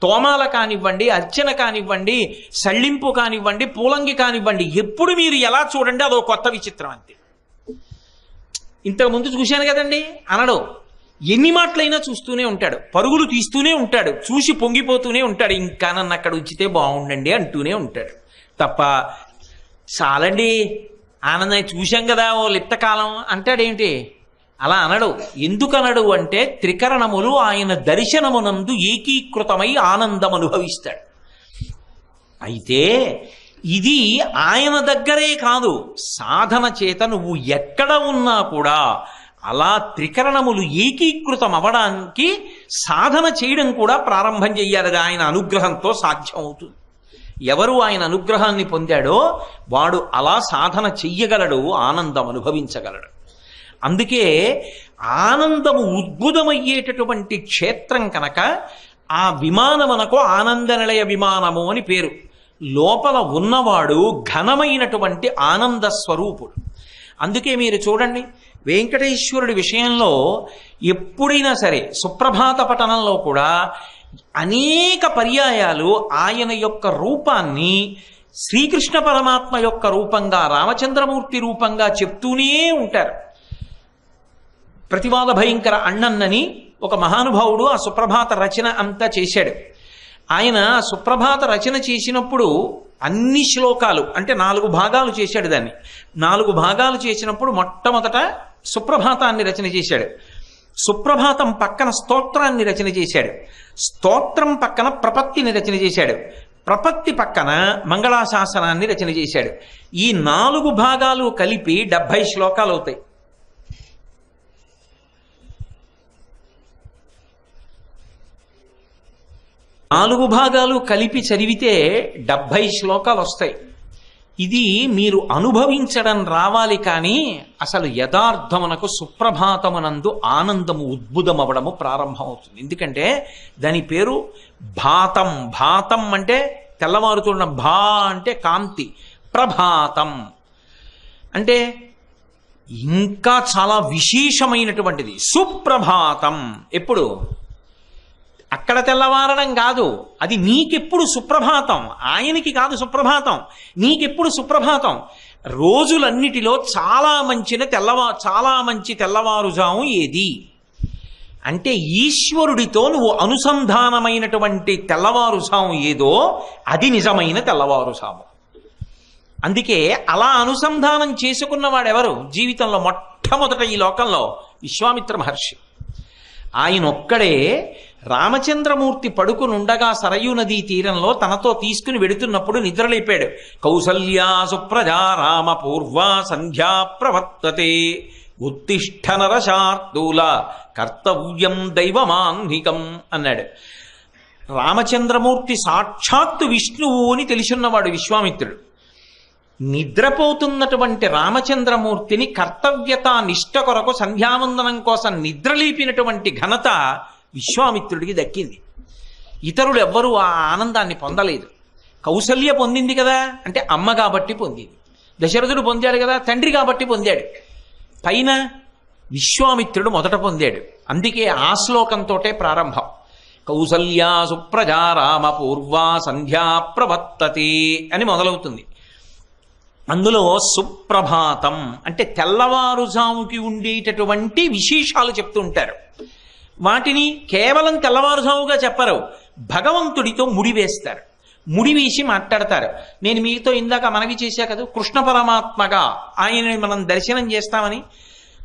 తోమాల కానివ్వండి, అర్చన కానివ్వండి, సళ్ళింపు కానివ్వండి, పూలంగి కానివ్వండి, ఎప్పుడు మీరు ఎలా చూడండి అదో కొత్త విచిత్రం. అంతే. ఇంతకుముందు చూశాను కదండి అనడు. ఎన్ని మాటలైనా చూస్తూనే ఉంటాడు, పరుగులు తీస్తూనే ఉంటాడు, చూసి పొంగిపోతూనే ఉంటాడు. ఇంకా నన్ను అక్కడ ఉంచితే బాగుండండి అంటూనే ఉంటాడు తప్ప చాలండి ఆనందం చూశాం కదా ఓ లిప్తకాలం అంటాడేమిటి. అలా అనడు. ఎందుకు అనడు అంటే త్రికరణములు ఆయన దర్శనమునందు ఏకీకృతమై ఆనందం అనుభవిస్తాడు. అయితే ఇది ఆయన దగ్గరే కాదు, సాధన చేత నువ్వు ఎక్కడ ఉన్నా కూడా అలా త్రికరణములు ఏకీకృతం అవ్వడానికి సాధన చేయడం కూడా ప్రారంభం చెయ్యాలి. ఆయన అనుగ్రహంతో సాధ్యం అవుతుంది. ఎవరు ఆయన అనుగ్రహాన్ని పొందాడో వాడు అలా సాధన చెయ్యగలడు, ఆనందం అనుభవించగలడు. అందుకే ఆనందము ఉద్భుతమయ్యేటటువంటి క్షేత్రం కనుక ఆ విమానమునకు ఆనంద నిలయ విమానము అని పేరు. లోపల ఉన్నవాడు ఘనమైనటువంటి ఆనంద స్వరూపుడు. అందుకే మీరు చూడండి వెంకటేశ్వరుడి విషయంలో ఎప్పుడైనా సరే సుప్రభాత పఠనంలో కూడా అనేక పర్యాయాలు ఆయన యొక్క రూపాన్ని శ్రీకృష్ణ పరమాత్మ యొక్క రూపంగా, రామచంద్రమూర్తి రూపంగా చెప్తూనే ఉంటారు. ప్రతివాద భయంకర అన్నన్నని ఒక మహానుభావుడు ఆ సుప్రభాత రచన అంతా చేశాడు. ఆయన సుప్రభాత రచన చేసినప్పుడు అన్ని శ్లోకాలు అంటే 4 భాగాలు చేశాడు. దాన్ని 4 భాగాలు చేసినప్పుడు మొట్టమొదట సుప్రభాతాన్ని రచన చేశాడు. సుప్రభాతం పక్కన స్తోత్రాన్ని రచన చేశాడు. స్తోత్రం పక్కన ప్రపత్తిని రచన చేశాడు. ప్రపత్తి పక్కన మంగళాశాసనాన్ని రచన చేశాడు. ఈ 4 భాగాలు కలిపి 70 శ్లోకాలు అవుతాయి. నాలుగు భాగాలు కలిపి చదివితే 70 శ్లోకాలు వస్తాయి. ఇది మీరు అనుభవించడం రావాలి. కానీ అసలు యథార్థమునకు సుప్రభాతమునందు ఆనందము ఉద్భుతమవడము ప్రారంభమవుతుంది. ఎందుకంటే దాని పేరు భాతం. భాతం అంటే తెల్లవారుతున్న, భా అంటే కాంతి, ప్రభాతం అంటే ఇంకా చాలా విశేషమైనటువంటిది. సుప్రభాతం ఎప్పుడు అక్కడ తెల్లవారడం కాదు, అది నీకెప్పుడు సుప్రభాతం. ఆయనకి కాదు సుప్రభాతం, నీకెప్పుడు సుప్రభాతం. రోజులన్నిటిలో చాలా మంచి తెల్లవారుజాము ఏది అంటే ఈశ్వరుడితో నువ్వు అనుసంధానమైనటువంటి తెల్లవారుజాము ఏదో అది నిజమైన తెల్లవారుజాము. అందుకే అలా అనుసంధానం చేసుకున్నవాడెవరు జీవితంలో మొట్టమొదట ఈ లోకంలో? విశ్వామిత్ర మహర్షి. ఆయన ఒక్కడే రామచంద్రమూర్తి పడుకునుండగా సరయూ నదీ తీరంలో తనతో తీసుకుని వెడుతున్నప్పుడు నిద్రలేపాడు. కౌసల్యా సుప్రజా రామ పూర్వా సంధ్యా ప్రవర్తతే ఉత్తిష్ఠ నరశార్దూల కర్తవ్యం దైవమాన్నికం అన్నాడు. రామచంద్రమూర్తి సాక్షాత్తు విష్ణువు అని తెలుసున్నవాడు విశ్వామిత్రుడు. నిద్రపోతున్నటువంటి రామచంద్రమూర్తిని కర్తవ్యత నిష్ట కొరకు సంధ్యావందనం కోసం నిద్రలేపినటువంటి ఘనత విశ్వామిత్రుడికి దక్కింది. ఇతరులు ఎవ్వరూ ఆ ఆనందాన్ని పొందలేదు. కౌసల్య పొందింది కదా అంటే అమ్మ కాబట్టి పొందింది. దశరథుడు పొందాడు కదా తండ్రి కాబట్టి పొందాడు. పైన విశ్వామిత్రుడు మొదట పొందాడు. అందుకే ఆ శ్లోకంతోటే ప్రారంభం. కౌసల్యా సుప్రజా రామ పూర్వా సంధ్యా ప్రవర్తతే అని మొదలవుతుంది. అందులో సుప్రభాతం అంటే తెల్లవారుజాముకి ఉండేటటువంటి విశేషాలు చెప్తూ ఉంటారు. వాటిని కేవలం తెల్లవారుజాముగా చెప్పరు, భగవంతుడితో ముడివేస్తారు. ముడివేసి మాట్లాడతారు. నేను మీతో ఇందాక మనవి చేశా కదా, కృష్ణ పరమాత్మగా ఆయనని మనం దర్శనం చేస్తామని.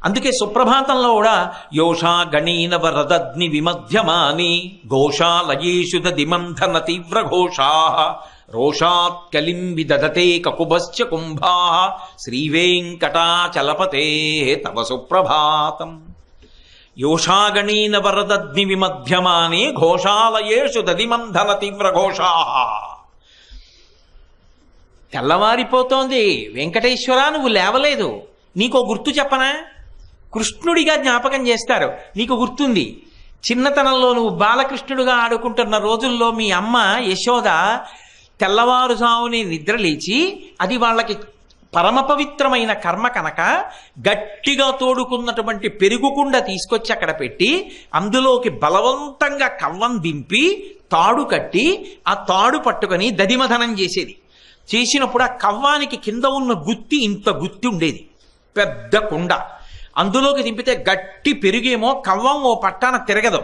అందుకే సుప్రభాతంలో కూడా యోషా గణీన వరదగ్ని విమధ్యమాని ఘోషాలయేషు దిమంధన తీవ్ర ఘోషా రోషాత్ కలిం విదధతే కకుభశ్చ కుంభా శ్రీవేంకటాచలపతే తవ సుప్రభాతం. యోషాగణీన వరదగ్ని విమధ్యమానే ఘోషాలయేషు దదిమంధన తీవ్ర ఘోషా. తెల్లవారిపోతోంది, వెంకటేశ్వర నువ్వు లేవలేదు. నీకో గుర్తు చెప్పనా? కృష్ణుడిగా జ్ఞాపకం చేస్తారు. నీకు గుర్తుంది, చిన్నతనంలో నువ్వు బాలకృష్ణుడిగా ఆడుకుంటున్న రోజుల్లో మీ అమ్మ యశోద తెల్లవారుజాముని నిద్రలేచి, అది వాళ్ళకి పరమ పవిత్రమైన కర్మ కనుక గట్టిగా తోడుకున్నటువంటి పెరుగుకుండ తీసుకొచ్చి అక్కడ పెట్టి అందులోకి బలవంతంగా కవ్వం దింపి తాడు కట్టి ఆ తాడు పట్టుకొని దదిమథనం చేసేది. చేసినప్పుడు ఆ కవ్వానికి కింద ఉన్న గుత్తి ఇంత గుత్తి ఉండేది, పెద్ద కుండ. అందులోకి దింపితే గట్టి పెరుగేమో కవ్వం ఓ పట్టాన తిరగదు.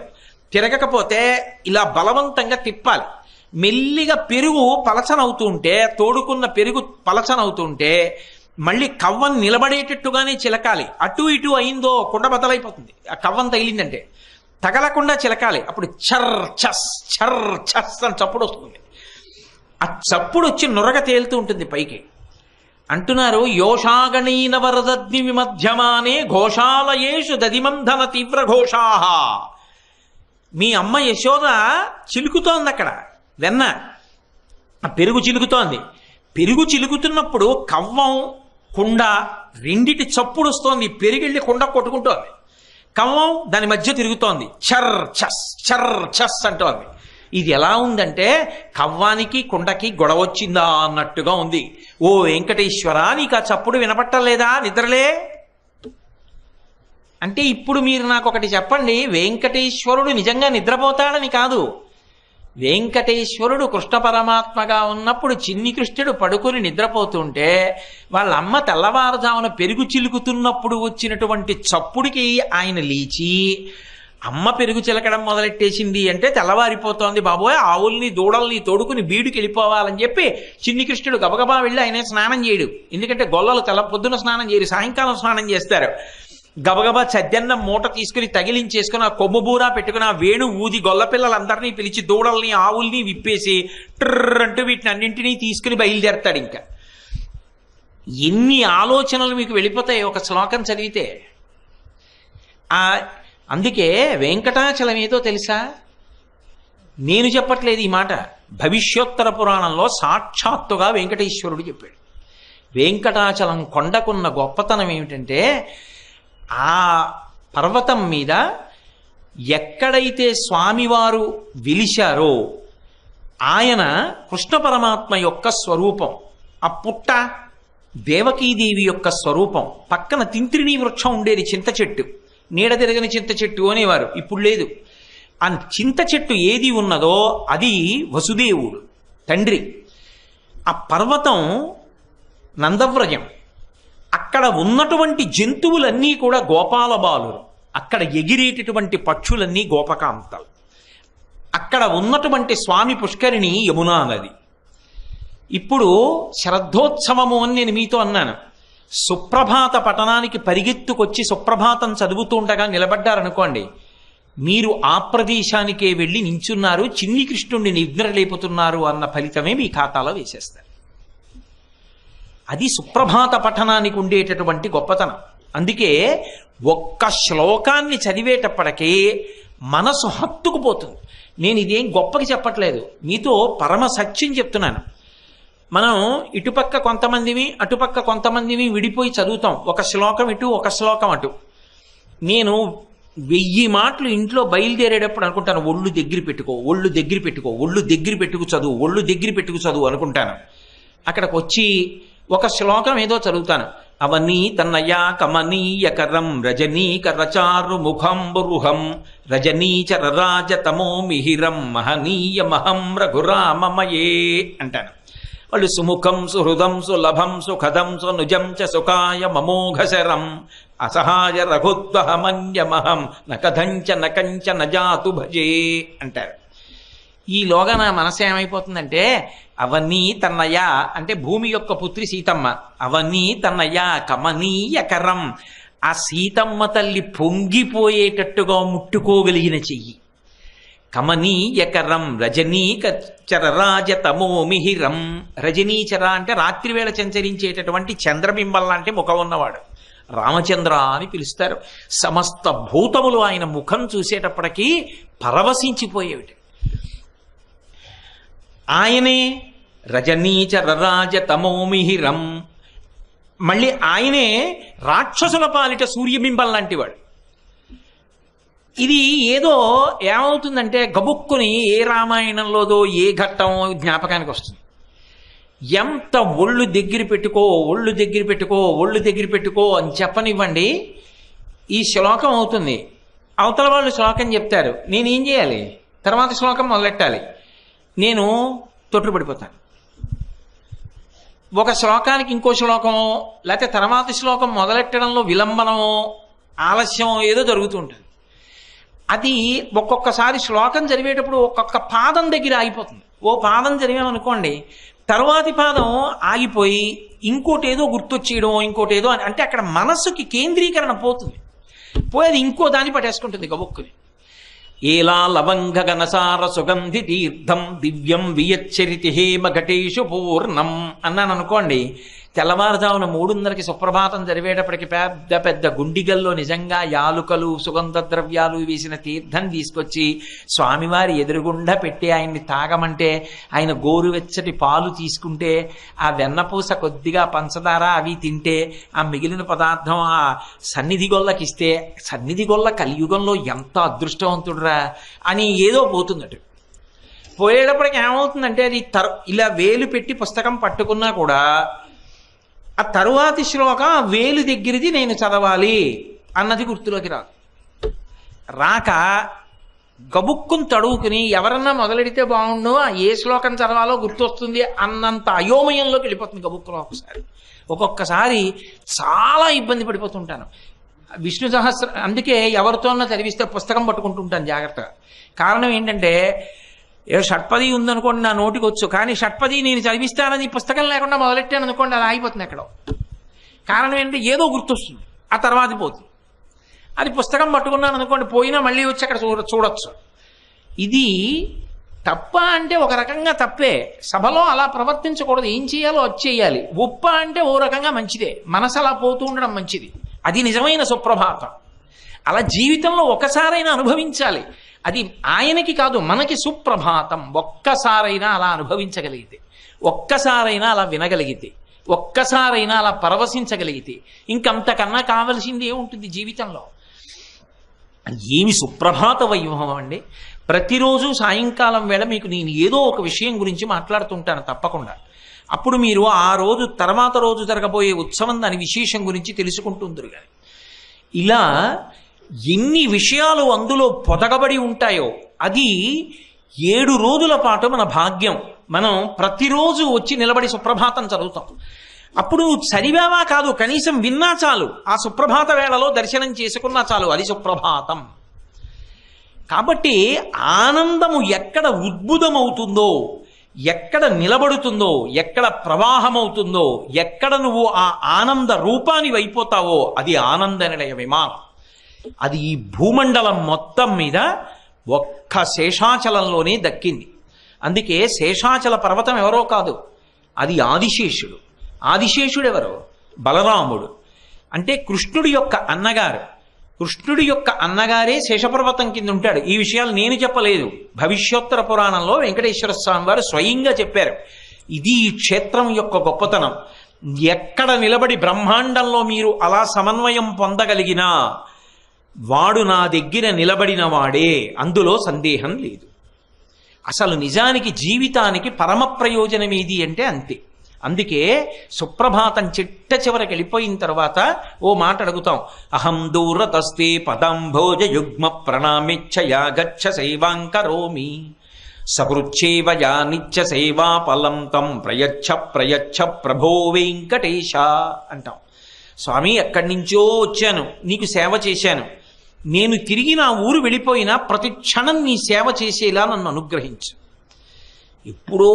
తిరగకపోతే ఇలా బలవంతంగా తిప్పాలి. మెల్లిగా పెరుగు పలచనవుతుంటే, తోడుకున్న పెరుగు పలచనవుతుంటే మళ్ళీ కవ్వం నిలబడేటట్టుగానే చిలకాలి. అటు ఇటు అయిందో కుండ బదలైపోతుంది. ఆ కవ్వం తగిలిందంటే తగలకుండా చిలకాలి. అప్పుడు ఛర్ ఛస్ ఛర్ ఛస్ అని చప్పుడు వస్తుంది. ఆ చప్పుడు వచ్చి నురగ తేలుతూ ఉంటుంది పైకి. అంటున్నారు యోషాగణీన వరదగ్ని విమధ్యమానే ఘోషాలయేషు దదిమంధన తీవ్ర ఘోషా. మీ అమ్మ యశోద చిలుకుతోంది అక్కడ వెన్న, ఆ పెరుగు చిలుకుతోంది. పెరుగు చిలుకుతున్నప్పుడు కవ్వం కుండ రెండిటి చప్పుడు వస్తోంది. పెరిగిళ్ళి కుండ కొట్టుకుంటోంది, కవ్వం దాని మధ్య తిరుగుతోంది. చర్ ఛస్ అంటోంది. ఇది ఎలా ఉందంటే కవ్వానికి కుండకి గొడవ వచ్చిందా అన్నట్టుగా ఉంది. ఓ వెంకటేశ్వర నీకు ఆ చప్పుడు వినపట్టలేదా నిద్రలే అంటే? ఇప్పుడు మీరు నాకు ఒకటి చెప్పండి, వెంకటేశ్వరుడు నిజంగా నిద్రపోతాడని కాదు. వెంకటేశ్వరుడు కృష్ణ పరమాత్మగా ఉన్నప్పుడు చిన్ని కృష్ణుడు పడుకుని నిద్రపోతుంటే వాళ్ళ అమ్మ తెల్లవారుజామున పెరుగు చిలుకుతున్నప్పుడు వచ్చినటువంటి చప్పుడికి ఆయన లేచి అమ్మ పెరుగు చిలకడం మొదలెట్టేసింది అంటే తెల్లవారిపోతోంది బాబోయ్, ఆవుల్ని దూడల్ని తోడుకుని బీడుకి వెళ్ళిపోవాలని చెప్పి చిన్ని కృష్ణుడు గబగబా వెళ్ళి ఆయన స్నానం చేయడు. ఎందుకంటే గొల్లలు పొద్దున స్నానం చేయరు, సాయంకాలం స్నానం చేస్తారు. గబగబా చద్దన్నం మూట తీసుకుని తగిలించేసుకుని ఆ కొమ్ము బూరా పెట్టుకుని ఆ వేణు ఊది గొల్ల పిల్లలందరినీ పిలిచి దూడల్ని ఆవుల్ని విప్పేసి ట్రర్ అంటూ వీటిని అన్నింటినీ తీసుకుని బయలుదేరతాడు. ఇంకా ఎన్ని ఆలోచనలు మీకు వెళ్ళిపోతాయి ఒక శ్లోకం చదివితే. అందుకే వెంకటాచలం ఏదో తెలుసా? నేను చెప్పట్లేదు ఈ మాట, భవిష్యోత్తర పురాణంలో సాక్షాత్తుగా వెంకటేశ్వరుడు చెప్పాడు. వెంకటాచలం కొండకున్న గొప్పతనం ఏమిటంటే ఆ పర్వతం మీద ఎక్కడైతే స్వామివారు వెలిశారో ఆయన కృష్ణ పరమాత్మ యొక్క స్వరూపం. ఆ పుట్ట దేవకీదేవి యొక్క స్వరూపం. పక్కన తింత్రిణీ వృక్షం ఉండేది, చింత చెట్టు, నీడ తిరగని చింత చెట్టు అనేవారు, ఇప్పుడు లేదు. ఆ చింత చెట్టు ఏది ఉన్నదో అది వసుదేవుడు తండ్రి. ఆ పర్వతం నందవ్రజం. అక్కడ ఉన్నటువంటి జంతువులన్నీ కూడా గోపాల బాలురు. అక్కడ ఎగిరేటటువంటి పక్షులన్నీ గోపకాంతలు. అక్కడ ఉన్నటువంటి స్వామి పుష్కరిణి యమునా నది. ఇప్పుడు శ్రద్ధోత్సవము అని నేను మీతో అన్నాను. సుప్రభాత పఠనానికి పరిగెత్తుకొచ్చి సుప్రభాతం చదువుతుండగా నిలబడ్డారనుకోండి, మీరు ఆ ప్రదేశానికే వెళ్ళి నించున్నారు, చిన్ని కృష్ణుణ్ణి నిద్రలేపుతున్నారు అన్న ఫలితమే మీ ఖాతాలో వేసేస్తారు. అది సుప్రభాత పఠనానికి ఉండేటటువంటి గొప్పతనం. అందుకే ఒక్క శ్లోకాన్ని చదివేటప్పటికీ మనసు హత్తుకుపోతుంది. నేను ఇదేం గొప్పకి చెప్పట్లేదు, మీతో పరమ సత్యం చెప్తున్నాను. మనం ఇటుపక్క కొంతమందివి అటుపక్క కొంతమందివి విడిపోయి చదువుతాం, ఒక శ్లోకం ఇటు ఒక శ్లోకం అటు. నేను 1000 మాటలు ఇంట్లో బయలుదేరేటప్పుడు అనుకుంటాను, ఒళ్ళు దగ్గర పెట్టుకో, ఒళ్ళు దగ్గర పెట్టుకో, ఒళ్ళు దగ్గర పెట్టుకు చదువు, ఒళ్ళు దగ్గర పెట్టుకు చదువు అనుకుంటాను. అక్కడికి వచ్చి ఒక శ్లోకం ఏదో చదువుతాను. అవనీ తన్నయా కమనీయకరం రజనీకరచారు ముఖం బరుహం రజనీచర రాజతమో మిహిరం మహనీయ మహం రఘురామమయే అంటాను. వాళ్ళు సుముఖం సుహృదం సులభం సుఖదం సునుజం చ సుఖాయ మమోఘశరం అసహాయ రఘుత్వహమన్యమహం నకథంచ నకంచ నజాతు భజే అంటారు. ఈలోగా నా మనసు ఏమైపోతుందంటే అవన్నీ తన్నయ అంటే భూమి యొక్క పుత్రి సీతమ్మ. అవన్నీ తన్నయ కమనీయకరం, ఆ సీతమ్మ తల్లి పొంగిపోయేటట్టుగా ముట్టుకోగలిగిన చెయ్యి. కమనీయకరం రజనీచరరాజతమోమిహిరం. రజనీచర అంటే రాత్రివేళ సంచరించేటటువంటి చంద్రబింబం లాంటి ముఖం ఉన్నవాడు. రామచంద్ర అని పిలుస్తారు. సమస్త భూతములు ఆయన ముఖం చూసేటప్పటికీ పరవశించిపోయేవి. ఆయనే రజనీచరరాజతమోమిహిరం. మళ్ళీ ఆయనే రాక్షసుల పాలిట సూర్యబింబం లాంటివాడు. ఇది ఏదో ఏమవుతుందంటే గబుక్కుని ఏ రామాయణంలోదో ఏ ఘట్టం జ్ఞాపకానికి వస్తుంది. ఎంత ఒళ్ళు దగ్గర పెట్టుకో ఒళ్ళు దగ్గర పెట్టుకో ఒళ్ళు దగ్గర పెట్టుకో అని చెప్పనివ్వండి, ఈ శ్లోకం అవుతుంది. అవతల వాళ్ళు శ్లోకం చెప్తారు, నేనేం చేయాలి? తర్వాత శ్లోకం మొదలెట్టాలి. నేను తొట్టుపడిపోతాను. ఒక శ్లోకానికి ఇంకో శ్లోకమో లేకపోతే తర్వాత శ్లోకం మొదలెట్టడంలో విలంబనమో ఆలస్యమో ఏదో జరుగుతుంటుంది. అది ఒక్కొక్కసారి శ్లోకం చదివేటప్పుడు ఒక్కొక్క పాదం దగ్గర ఆగిపోతుంది. ఓ పాదం చదివామనుకోండి, తరువాతి పాదం ఆగిపోయి ఇంకోటి ఏదో గుర్తొచ్చేయడం, ఇంకోటి ఏదో అంటే అక్కడ మనస్సుకి కేంద్రీకరణ పోతుంది. పోయేది ఇంకో దాన్ని పట్టేసుకుంటుంది గబుక్కుని. ఏలా లవంగ గణసార సుగంధి తీర్థం దివ్యం వియచ్చరితి హేమ ఘటేషు పూర్ణం అన్నాను అనుకోండి, తెల్లవారుజామున 3:30కి సుప్రభాతం జరిగేటప్పటికి పెద్ద పెద్ద గుండిగల్లో నిజంగా యాలుకలు సుగంధ ద్రవ్యాలు వేసిన తీర్థం తీసుకొచ్చి స్వామివారి ఎదురుగుండా పెట్టి ఆయన్ని తాగమంటే, ఆయన గోరువెచ్చటి పాలు తీసుకుంటే, ఆ వెన్నపూస కొద్దిగా పంచదార అవి తింటే, ఆ మిగిలిన పదార్థం ఆ సన్నిధి గొల్లకిస్తే, సన్నిధి గొల్ల కలియుగంలో ఎంత అదృష్టవంతుడురా అని ఏదో పోతుందట. పోయేటప్పటికి ఏమవుతుందంటే అది ఇలా వేలు పెట్టి పుస్తకం పట్టుకున్నా కూడా ఆ తరువాతి శ్లోకం ఆ వేలు దగ్గరిది నేను చదవాలి అన్నది గుర్తులోకి రాక గబుక్కుని తడువుకుని ఎవరన్నా మొదలెడితే బాగుండు, ఆ ఏ శ్లోకం చదవాలో గుర్తొస్తుంది అన్నంత అయోమయంలోకి వెళ్ళిపోతుంది గబుక్కులో. ఒక్కొక్కసారి చాలా ఇబ్బంది పడిపోతుంటాను. విష్ణు సహస్ర అందుకే ఎవరితోన్నా చదివిస్తే పుస్తకం పట్టుకుంటుంటాను జాగ్రత్తగా. కారణం ఏంటంటే ఏదో షట్పది ఉందనుకోండి నా నోటికి వచ్చు, కానీ షట్పది నేను చదివిస్తానని పుస్తకం లేకుండా మొదలెట్టాను అనుకోండి అది ఆగిపోతుంది ఎక్కడో. కారణం ఏంటంటే ఏదో గుర్తొస్తుంది, ఆ తర్వాత పోతుంది. అది పుస్తకం పట్టుకున్నాను అనుకోండి, పోయినా మళ్ళీ వచ్చి అక్కడ చూడొచ్చు. ఇది తప్ప అంటే ఒక రకంగా తప్పే, సభలో అలా ప్రవర్తించకూడదు, ఏం చేయాలో అది చేయాలి. ఒప్ప అంటే ఓ రకంగా మంచిదే, మనసు అలా పోతూ ఉండడం మంచిది. అది నిజమైన సుప్రభాతం. అలా జీవితంలో ఒకసారైనా అనుభవించాలి. అది ఆయనకి కాదు మనకి సుప్రభాతం. ఒక్కసారైనా అలా అనుభవించగలిగితే, ఒక్కసారైనా అలా వినగలిగితే, ఒక్కసారైనా అలా పరవశించగలిగితే ఇంకంతకన్నా కావలసింది ఏముంటుంది జీవితంలో? ఏమి సుప్రభాత వైభవం అండి. ప్రతిరోజు సాయంకాలం వేళ మీకు నేను ఏదో ఒక విషయం గురించి మాట్లాడుతుంటాను తప్పకుండా. అప్పుడు మీరు ఆ రోజు తర్వాత రోజు జరగబోయే ఉత్సవం దాని విశేషం గురించి తెలుసుకుంటుందరు. కానీ ఇలా ఎన్ని విషయాలు అందులో పొదగబడి ఉంటాయో అది 7 రోజుల పాటు మన భాగ్యం. మనం ప్రతిరోజు వచ్చి నిలబడి సుప్రభాతం చదువుతాం. అప్పుడు చదివావా కాదు, కనీసం విన్నా చాలు, ఆ సుప్రభాత వేళలో దర్శనం చేసుకున్నా చాలు, అది సుప్రభాతం. కాబట్టి ఆనందము ఎక్కడ ఉద్భుతమవుతుందో, ఎక్కడ నిలబడుతుందో, ఎక్కడ ప్రవాహమవుతుందో, ఎక్కడ నువ్వు ఆ ఆనంద రూపాన్ని అయిపోతావో అది ఆనంద నిలయ విమానం. అది ఈ భూమండలం మొత్తం మీద ఒక్క శేషాచలంలోనే దక్కింది. అందుకే శేషాచల పర్వతం ఎవరో కాదు, అది ఆదిశేషుడు. ఆదిశేషుడు ఎవరు? బలరాముడు. అంటే కృష్ణుడి యొక్క అన్నగారు. కృష్ణుడి యొక్క అన్నగారే శేషపర్వతం కింద ఉంటాడు. ఈ విషయాలు నేను చెప్పలేదు, భవిష్యోత్తర పురాణంలో వెంకటేశ్వర స్వామి వారు స్వయంగా చెప్పారు. ఇది ఈ క్షేత్రం యొక్క గొప్పతనం. ఎక్కడ నిలబడి బ్రహ్మాండంలో మీరు అలా సమన్వయం పొందగలిగినా వాడు నా దగ్గర నిలబడిన వాడే, అందులో సందేహం లేదు. అసలు నిజానికి జీవితానికి పరమ ప్రయోజనం ఏది అంటే అంతే. అందుకే సుప్రభాతం చిట్ట చివరికి వెళ్ళిపోయిన తర్వాత ఓ మాట అడుగుతాం, అహం దూరతస్తే పదంభోజ యుగ్మ ప్రణామిచ్చయా గచ్చ సేవాంకరోమి సకృచ్చేవయా నిత్య సేవా ఫలం తం ప్రయచ్ఛ ప్రయచ్ఛ ప్రభో వెంకటేశ అంటాం. స్వామి ఎక్కడి నుంచో వచ్చాను, నీకు సేవ చేశాను, నేను తిరిగి నా ఊరు వెళ్ళిపోయినా ప్రతి క్షణం నీ సేవ చేసేలా నన్ను అనుగ్రహించు. ఎప్పుడో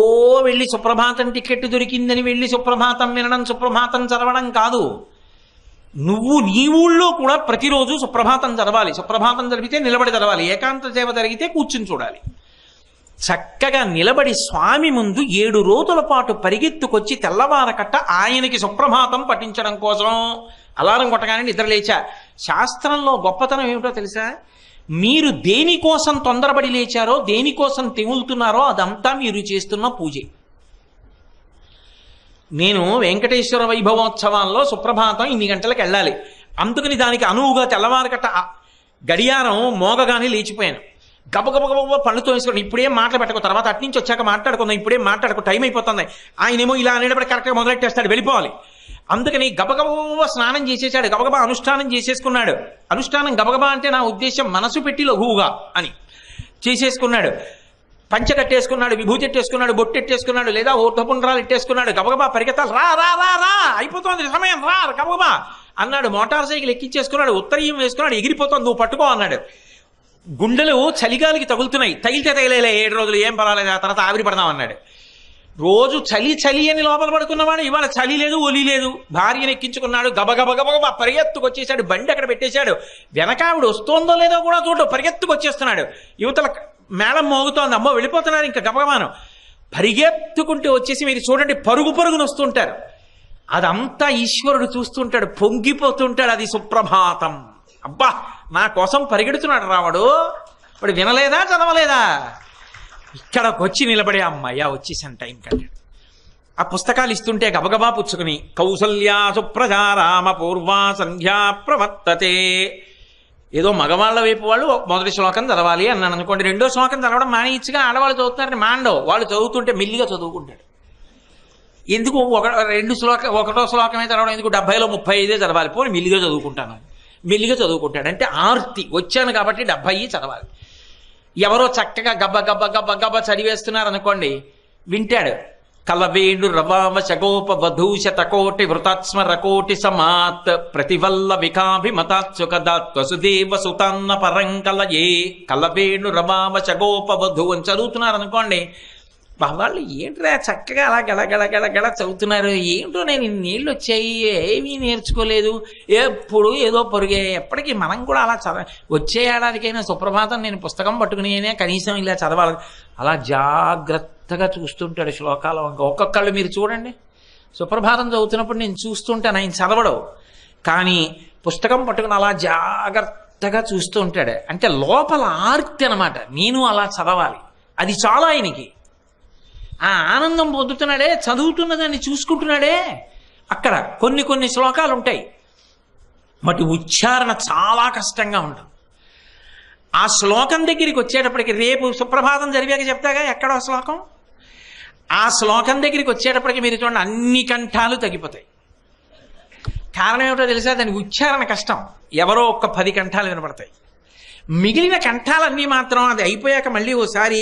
వెళ్ళి సుప్రభాతం టికెట్ దొరికిందని వెళ్ళి సుప్రభాతం వినడం, సుప్రభాతం చదవడం కాదు. నువ్వు నీ ఊళ్ళో కూడా ప్రతిరోజు సుప్రభాతం చదవాలి. సుప్రభాతం జరిగితే నిలబడి చదవాలి. ఏకాంత సేవ జరిగితే కూర్చుని చూడాలి. చక్కగా నిలబడి స్వామి ముందు 7 రోజుల పాటు పరిగెత్తుకొచ్చి తెల్లవారకట్ట ఆయనకి సుప్రభాతం పఠించడం కోసం అలారం కొట్టగానే నిద్ర లేచా. శాస్త్రంలో గొప్పతనం ఏమిటో తెలుసా? మీరు దేనికోసం తొందరపడి లేచారో, దేనికోసం తెగులుతున్నారో అదంతా మీరు చేస్తున్న పూజే. నేను వెంకటేశ్వర వైభవోత్సవాల్లో సుప్రభాతం 8 గంటలకు వెళ్ళాలి. అందుకని దానికి అనువుగా తెల్లవారకట్ట గడియారం మోగగానే లేచిపోయాను. గబగబగబ పళ్ళుతో వేసుకోండి, ఇప్పుడేం మాటలు పెట్టకు, తర్వాత అట్నుంచి వచ్చాక మాట్లాడుకుందాం, ఇప్పుడేం మాట్లాడుకో, టైం అయిపోతుంది. ఆయనేమో ఇలా అనేటప్పుడు కరెక్ట్గా మొదలెట్టేస్తాడు, వెళ్ళిపోవాలి. అందుకని గబగబ స్నానం చేసేసాడు, గబగబా అనుష్ఠానం చేసేసుకున్నాడు. అనుష్ఠానం గబగబా అంటే నా ఉద్దేశం మనసు పెట్టి లఘువుగా అని చేసేసుకున్నాడు. పంచ కట్టేసుకున్నాడు, విభూతి ఎట్టేసుకున్నాడు, బొట్టు ఎట్టేసుకున్నాడు, లేదా ఊర్ధపుండ్రాలు ఎట్టేసుకున్నాడు. గబగబా పరిగెత్తాలి, రా రా రా రా అయిపోతుంది సమయం, రా గబగబా అన్నాడు. మోటార్ సైకిల్ ఎక్కించేసుకున్నాడు, ఉత్తరీయం వేసుకున్నాడు, ఎగిరిపోతుంది, నువ్వు పట్టుకో అన్నాడు. గుండెలు చలిగాలికి తగులుతున్నాయి, తగిలితే తగిలేలే 7 రోజులు ఏం పర్వాలేదు, ఆ తర్వాత ఆవిరి పడదాం అన్నాడు. రోజు చలి చలి అని లోపల పడుకున్నవాడు ఇవాళ చలి లేదు, ఒలి లేదు. భార్యను ఎక్కించుకున్నాడు, గబగబగబగబ పరిగెత్తుకొచ్చేసాడు, బండి అక్కడ పెట్టేశాడు. వెనకావిడ వస్తోందో లేదో కూడా చూడు, పరిగెత్తుకొచ్చేస్తున్నాడు. యువతల మేళం మోగుతోంది, అమ్మో వెళ్ళిపోతున్నారు ఇంకా గబగబాను. పరిగెత్తుకుంటూ వచ్చేసి మీరు చూడండి పరుగు పరుగును వస్తుంటారు. అదంతా ఈశ్వరుడు చూస్తుంటాడు, పొంగిపోతుంటాడు. అది సుప్రభాతం. అబ్బా నా కోసం పరిగెడుతున్నాడు రావడు, వాడు వినలేదా చదవలేదా? ఇక్కడికి వచ్చి నిలబడే అమ్మాయ్యా వచ్చేసాను టైం కంటే. ఆ పుస్తకాలు ఇస్తుంటే గబగబా పుచ్చుకుని కౌసల్యా సుప్రజారామ పూర్వా సంధ్యా ప్రవర్తతే. ఏదో మగవాళ్ళ వైపు వాళ్ళు మొదటి శ్లోకం చదవాలి అన్నాను అనుకోండి, 2వ శ్లోకం చదవడం మానేయచ్చుగా. ఆడవాళ్ళు చదువుతున్నారని మాండో, వాళ్ళు చదువుతుంటే మెల్లిగా చదువుకుంటాడు. ఎందుకు 1వ శ్లోకమే చదవడం ఎందుకు, 70లో 35 చదవాలి, పోనీ మెల్లిగా చదువుకుంటాను. మెల్లిగా చదువుకుంటాడు అంటే ఆర్తి, వచ్చాను కాబట్టి 70 చదవాలి. ఎవరో చక్కగా గబ్బ గబ్బ గబ్బ గబ్బ చదివేస్తున్నారు అనుకోండి, వింటాడు. కలవేణు రవామ శగోప వధూశతకోటి వృతాత్స్మరకోటి సమాత్ ప్రతివల్ల వికాభిమతాత్సు కదాత్ వసుదేవ సుతాన్న పరంకలయే. కలవేణు రవామ శగోప వధు అని చదువుతున్నారు అనుకోండి, వాళ్ళు ఏంట్రా చక్కగా అలా గడగడ చదువుతున్నారు, ఏంటో నేను ఇన్నేళ్ళు వచ్చాయి ఏమీ నేర్చుకోలేదు, ఎప్పుడు ఏదో పొరుగే. ఎప్పటికీ మనం కూడా అలా వచ్చే ఏడాదికైనా సుప్రభాతం నేను పుస్తకం పట్టుకుని కనీసం ఇలా చదవాలి. అలా జాగ్రత్తగా చూస్తుంటాడు శ్లోకాలు. ఒక్కొక్కళ్ళు మీరు చూడండి, సుప్రభాతం చదువుతున్నప్పుడు నేను చూస్తుంటాను, ఆయన చదవడు, కానీ పుస్తకం పట్టుకుని అలా జాగ్రత్తగా చూస్తూ ఉంటాడు. అంటే లోపల ఆర్తి అనమాట, నేను అలా చదవాలి, అది చాలా ఆయనకి. ఆ ఆనందం పొందుతున్నాడే, చదువుతున్నదాన్ని చూసుకుంటున్నాడే. అక్కడ కొన్ని శ్లోకాలు ఉంటాయి, వాటి ఉచ్చారణ చాలా కష్టంగా ఉంటుంది. ఆ శ్లోకం దగ్గరికి వచ్చేటప్పటికి, రేపు సుప్రభాతం జరిగాక చెప్తాగా ఎక్కడో శ్లోకం, ఆ శ్లోకం దగ్గరికి వచ్చేటప్పటికి మీరు చూడండి అన్ని కంఠాలు తగ్గిపోతాయి. కారణం ఏమిటో తెలుసా? దాని ఉచ్చారణ కష్టం. ఎవరో 10 కంఠాలు వినపడతాయి, మిగిలిన కంఠాలన్నీ మాత్రం అది అయిపోయాక మళ్ళీ ఓసారి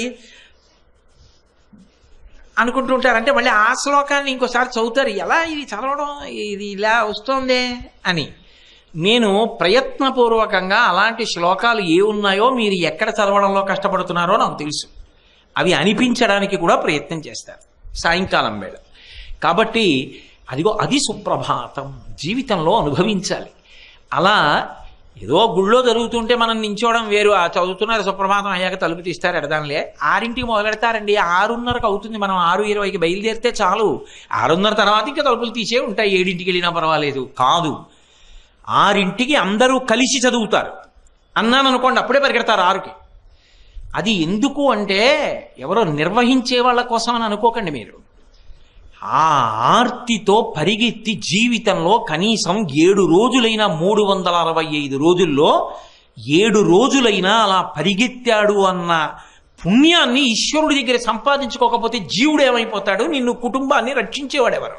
అనుకుంటుంటారు. అంటే మళ్ళీ ఆ శ్లోకాన్ని ఇంకోసారి చదువుతారు, ఎలా ఇది చదవడం, ఇది ఇలా వస్తోందే అని. నేను ప్రయత్నపూర్వకంగా అలాంటి శ్లోకాలు ఏ ఉన్నాయో మీరు ఎక్కడ చదవడంలో కష్టపడుతున్నారో నాకు తెలుసు, అవి అనిపించడానికి కూడా ప్రయత్నం చేస్తారు సాయంకాలం వేళ. కాబట్టి అదిగో అది సుప్రభాతం, జీవితంలో అనుభవించాలి. అలా ఏదో గుళ్ళో జరుగుతుంటే మనం నించోవడం వేరు. ఆ చదువుతున్నారు సుప్రభాతం అయ్యాక తలుపు తీస్తారు, ఎడదానిలే 6ంటికి మొదలెడతారండి, 6:30కు అవుతుంది, మనం 6:20కి బయలుదేరితే చాలు. 6:30 తర్వాత ఇంకా తలుపులు తీసే ఉంటాయి, 7ంటికి వెళ్ళినా పర్వాలేదు. కాదు, 6ంటికి అందరూ కలిసి చదువుతారు అన్నాను అనుకోండి, అప్పుడే పరిగెడతారు 6కి. అది ఎందుకు అంటే ఎవరో నిర్వహించే వాళ్ళ కోసం అని అనుకోకండి మీరు. ఆ ఆర్తితో పరిగెత్తి జీవితంలో కనీసం 7 రోజులైనా 365 రోజుల్లో 7 రోజులైనా అలా పరిగెత్తాడు అన్న పుణ్యాన్ని ఈశ్వరుడి దగ్గర సంపాదించుకోకపోతే జీవుడు ఏమైపోతాడు? నిన్ను కుటుంబాన్ని రక్షించేవాడెవరు?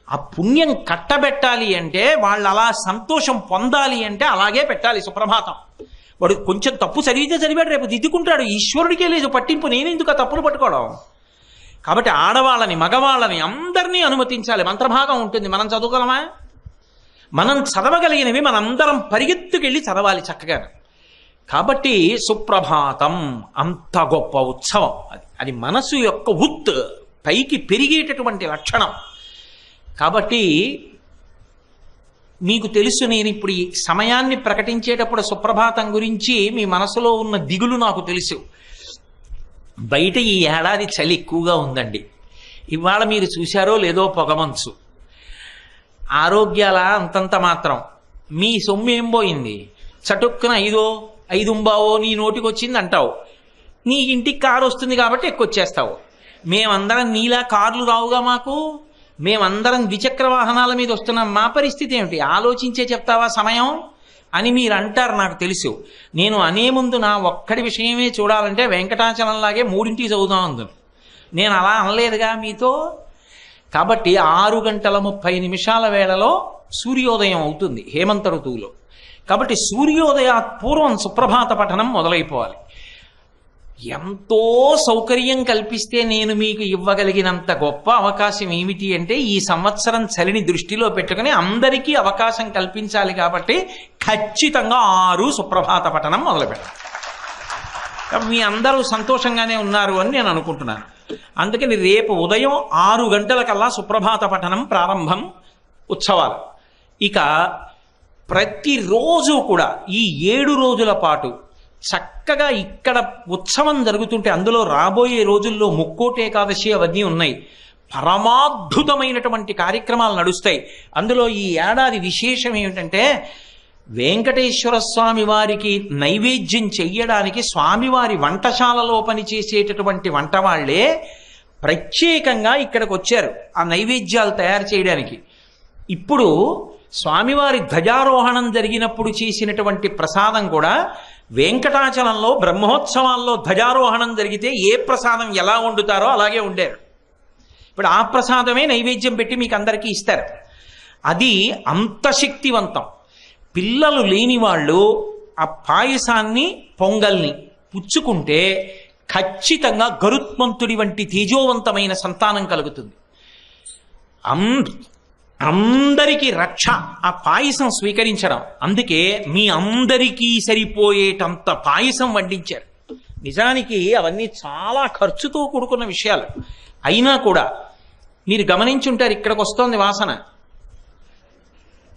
ఆ పుణ్యం కట్టబెట్టాలి అంటే, వాళ్ళు అలా సంతోషం పొందాలి అంటే అలాగే పెట్టాలి సుప్రభాతం. వాడు కొంచెం తప్పు చదివితే చదివాడు, రేపు దిద్దుకుంటాడు. ఈశ్వరుడికే లేదు పట్టింపు, నేనెందుకు ఆ తప్పులు పట్టుకోవడం? కాబట్టి ఆడవాళ్ళని మగవాళ్ళని అందరినీ అనుమతించాలి. మంత్రభాగం ఉంటుంది, మనం చదవగలమా? మనం చదవగలిగినవి మనందరం పరిగెత్తుకెళ్ళి చదవాలి చక్కగా. కాబట్టి సుప్రభాతం అంత గొప్ప ఉత్సవం అది. అది మనసు యొక్క పైకి పెరిగేటటువంటి లక్షణం. కాబట్టి మీకు తెలుసు, నేను ఇప్పుడు ఈ సమయాన్ని ప్రకటించేటప్పుడు సుప్రభాతం గురించి మీ మనసులో ఉన్న దిగులు నాకు తెలుసు. బయట ఈ ఏడాది చలి ఎక్కువగా ఉందండి. ఇవాళ మీరు చూశారో లేదో పొగమంచు. ఆరోగ్యాల అంతంత మాత్రం. మీ సొమ్ము ఏం పోయింది? చటుక్కున 5 నీ నోటికి వచ్చింది అంటావు. నీ ఇంటికి కారు వస్తుంది కాబట్టి ఎక్కువచ్చేస్తావు. మేమందరం నీలా కార్లు రావుగా మాకు. మేమందరం ద్విచక్ర వాహనాల మీద వస్తున్నాం. మా పరిస్థితి ఏమిటి? ఆలోచించే చెప్తావా సమయం అని మీరు అంటారు, నాకు తెలుసు. నేను అనే ముందు నా ఒక్కడి విషయమే చూడాలంటే వెంకటాచలంలాగే 3 చదువుదాం అందును. నేను అలా అనలేదుగా మీతో. కాబట్టి 6:30 వేళలో సూర్యోదయం అవుతుంది హేమంత ఋతువులో. కాబట్టి సూర్యోదయాత్ పూర్వం సుప్రభాత పఠనం మొదలైపోవాలి. ఎంతో సౌకర్యం కల్పిస్తే నేను మీకు ఇవ్వగలిగినంత గొప్ప అవకాశం ఏమిటి అంటే, ఈ సంవత్సరం చలిని దృష్టిలో పెట్టుకుని అందరికీ అవకాశం కల్పించాలి. కాబట్టి ఖచ్చితంగా 6 సుప్రభాత పఠనం మొదలుపెట్టాలి. మీ అందరూ సంతోషంగానే ఉన్నారు అని నేను అనుకుంటున్నాను. అందుకని రేపు ఉదయం 6 గంటలకల్లా సుప్రభాత పఠనం ప్రారంభం ఉత్సవాలు. ఇక ప్రతిరోజు కూడా ఈ 7 రోజుల పాటు చక్కగా ఇక్కడ ఉత్సవం జరుగుతుంటే, అందులో రాబోయే రోజుల్లో ముక్కోటి ఏకాదశి అవన్నీ ఉన్నాయి. పరమాద్భుతమైనటువంటి కార్యక్రమాలు నడుస్తాయి. అందులో ఈ ఏడాది విశేషం ఏమిటంటే, వెంకటేశ్వర స్వామి వారికి నైవేద్యం చెయ్యడానికి స్వామివారి వంటశాలలో పనిచేసేటటువంటి వంటవాళ్లే ప్రత్యేకంగా ఇక్కడికి వచ్చారు ఆ నైవేద్యాలు తయారు చేయడానికి. ఇప్పుడు స్వామివారి ధ్వజారోహణం జరిగినప్పుడు చేసినటువంటి ప్రసాదం కూడా వెంకటాచలంలో బ్రహ్మోత్సవాల్లో ధ్వజారోహణం జరిగితే ఏ ప్రసాదం ఎలా వండుతారో అలాగే వండారు. ఇప్పుడు ఆ ప్రసాదమే నైవేద్యం పెట్టి మీకు అందరికీ ఇస్తారు. అది అంత శక్తివంతం. పిల్లలు లేని వాళ్ళు ఆ పాయసాన్ని పొంగల్ని పుచ్చుకుంటే ఖచ్చితంగా గరుత్మంతుడి వంటి తేజోవంతమైన సంతానం కలుగుతుంది. అందరికీ రక్ష ఆ పాయసం స్వీకరించడం. అందుకే మీ అందరికీ సరిపోయేటంత పాయసం వండించారు. నిజానికి అవన్నీ చాలా ఖర్చుతో కూడుకున్న విషయాలు అయినా కూడా మీరు గమనించుంటారు, ఇక్కడికి వస్తోంది వాసన.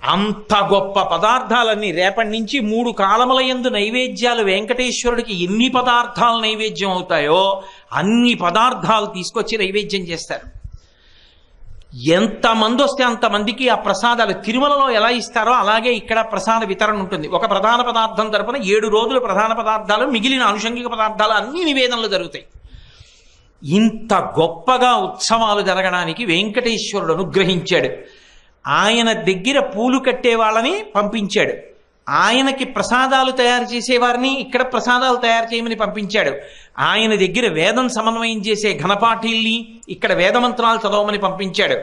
అంత గొప్ప పదార్థాలన్నీ రేపటి నుంచి 3 కాలముల యందు నైవేద్యాలు వెంకటేశ్వరుడికి ఎన్ని పదార్థాలు నైవేద్యం అవుతాయో అన్ని పదార్థాలు తీసుకొచ్చి నైవేద్యం చేస్తారు. ఎంతమంది వస్తే అంతమందికి ఆ ప్రసాదాలు తిరుమలలో ఎలా ఇస్తారో అలాగే ఇక్కడ ప్రసాద వితరణ ఉంటుంది. ఒక ప్రధాన పదార్థం తరపున 7 రోజులు ప్రధాన పదార్థాలు, మిగిలిన అనుషంగిక పదార్థాలు అన్ని నివేదనలు జరుగుతాయి. ఇంత గొప్పగా ఉత్సవాలు జరగడానికి వెంకటేశ్వరుడు అనుగ్రహించాడు. ఆయన దగ్గర పూలు కట్టే వాళ్ళని పంపించాడు. ఆయనకి ప్రసాదాలు తయారు చేసేవారిని ఇక్కడ ప్రసాదాలు తయారు చేయమని పంపించాడు. ఆయన దగ్గర వేదం సమన్వయం చేసే ఘనపాఠీల్ని ఇక్కడ వేదమంత్రాలు చదవమని పంపించాడు.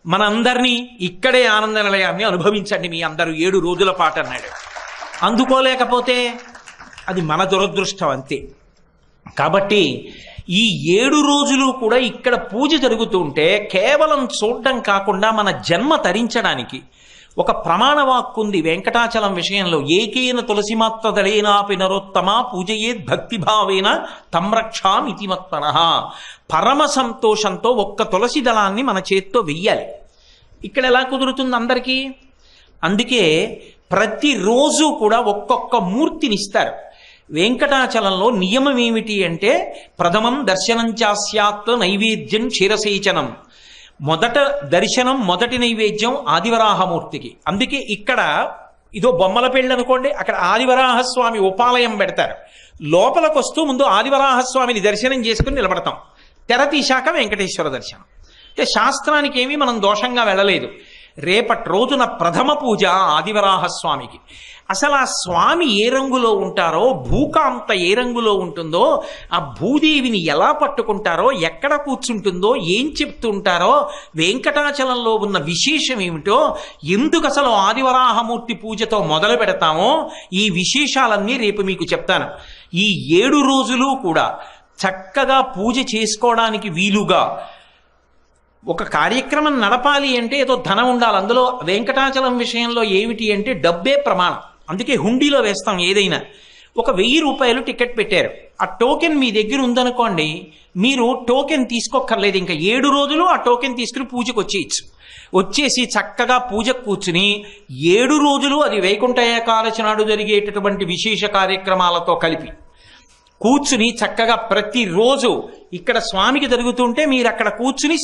మనందరినీ ఇక్కడే ఆనంద నిలయాన్ని అనుభవించండి మీ అందరూ 7 రోజుల పాటు అన్నాడు. అందుకోలేకపోతే అది మన దురదృష్టం అంతే. కాబట్టి ఈ 7 రోజులు కూడా ఇక్కడ పూజ జరుగుతుంటే కేవలం చూడడం కాకుండా మన జన్మ తరించడానికి ఒక ప్రమాణ వాక్కుంది వెంకటాచలం విషయంలో. ఏకేన తులసిమాత్ర దళేనాపి నరోత్తమ పూజయేద్ భక్తిభావేన తమ్రక్షామితి మత్పరః. పరమ సంతోషంతో ఒక్క తులసి దళాన్ని మన చేత్తో వెయ్యాలి. ఇక్కడ ఎలా కుదురుతుంది అందరికీ? అందుకే ప్రతిరోజు కూడా ఒక్కొక్క మూర్తిని ఇస్తారు. వెంకటాచలంలో నియమం ఏమిటి అంటే, ప్రథమం దర్శనం చాస్యాత్ నైవేద్యం క్షీరసేచనం. మొదట దర్శనం, మొదటి నైవేద్యం ఆదివరాహమూర్తికి. అందుకే ఇక్కడ ఇదో బొమ్మల పెళ్ళి అనుకోండి, అక్కడ ఆదివరాహస్వామి ఉపాలయం పెడతారు. లోపలికి వస్తూ ముందు ఆదివరాహస్వామిని దర్శనం చేసుకుని నిలబడతాం. తెర తీశాక వెంకటేశ్వర దర్శనం. అంటే శాస్త్రానికి ఏమీ మనం దోషంగా వెళ్ళలేదు. రేపటి రోజున ప్రథమ పూజ ఆదివరాహస్వామికి. అసలు ఆ స్వామి ఏ రంగులో ఉంటారో, భూకాంత ఏ రంగులో ఉంటుందో, ఆ భూదేవిని ఎలా పట్టుకుంటారో, ఎక్కడ కూర్చుంటుందో, ఏం చెప్తుంటారో, వెంకటాచలంలో ఉన్న విశేషం ఏమిటో, ఎందుకు అసలు ఆదివరాహమూర్తి పూజతో మొదలు పెడతామో, ఈ విశేషాలన్నీ రేపు మీకు చెప్తాను. ఈ 7 రోజులు కూడా చక్కగా పూజ చేసుకోవడానికి వీలుగా ఒక కార్యక్రమం నడపాలి అంటే ఏదో ధనం ఉండాలి. అందులో వెంకటాచలం విషయంలో ఏమిటి అంటే డబ్బే ప్రమాణం. అందుకే హుండీలో వేస్తాం ఏదైనా. ఒక 1000 రూపాయలు టికెట్ పెట్టారు. ఆ టోకెన్ మీ దగ్గర ఉందనుకోండి, మీరు టోకెన్ తీసుకోక్కర్లేదు. ఇంకా 7 రోజులు ఆ టోకెన్ తీసుకుని పూజకు వచ్చేసి చక్కగా పూజకు కూర్చుని 7 రోజులు అది వైకుంఠ ఏకాదశి నాడు జరిగేటటువంటి విశేష కార్యక్రమాలతో కలిపి కూర్చుని చక్కగా ప్రతిరోజు ఇక్కడ స్వామికి జరుగుతుంటే మీరు అక్కడ కూర్చుని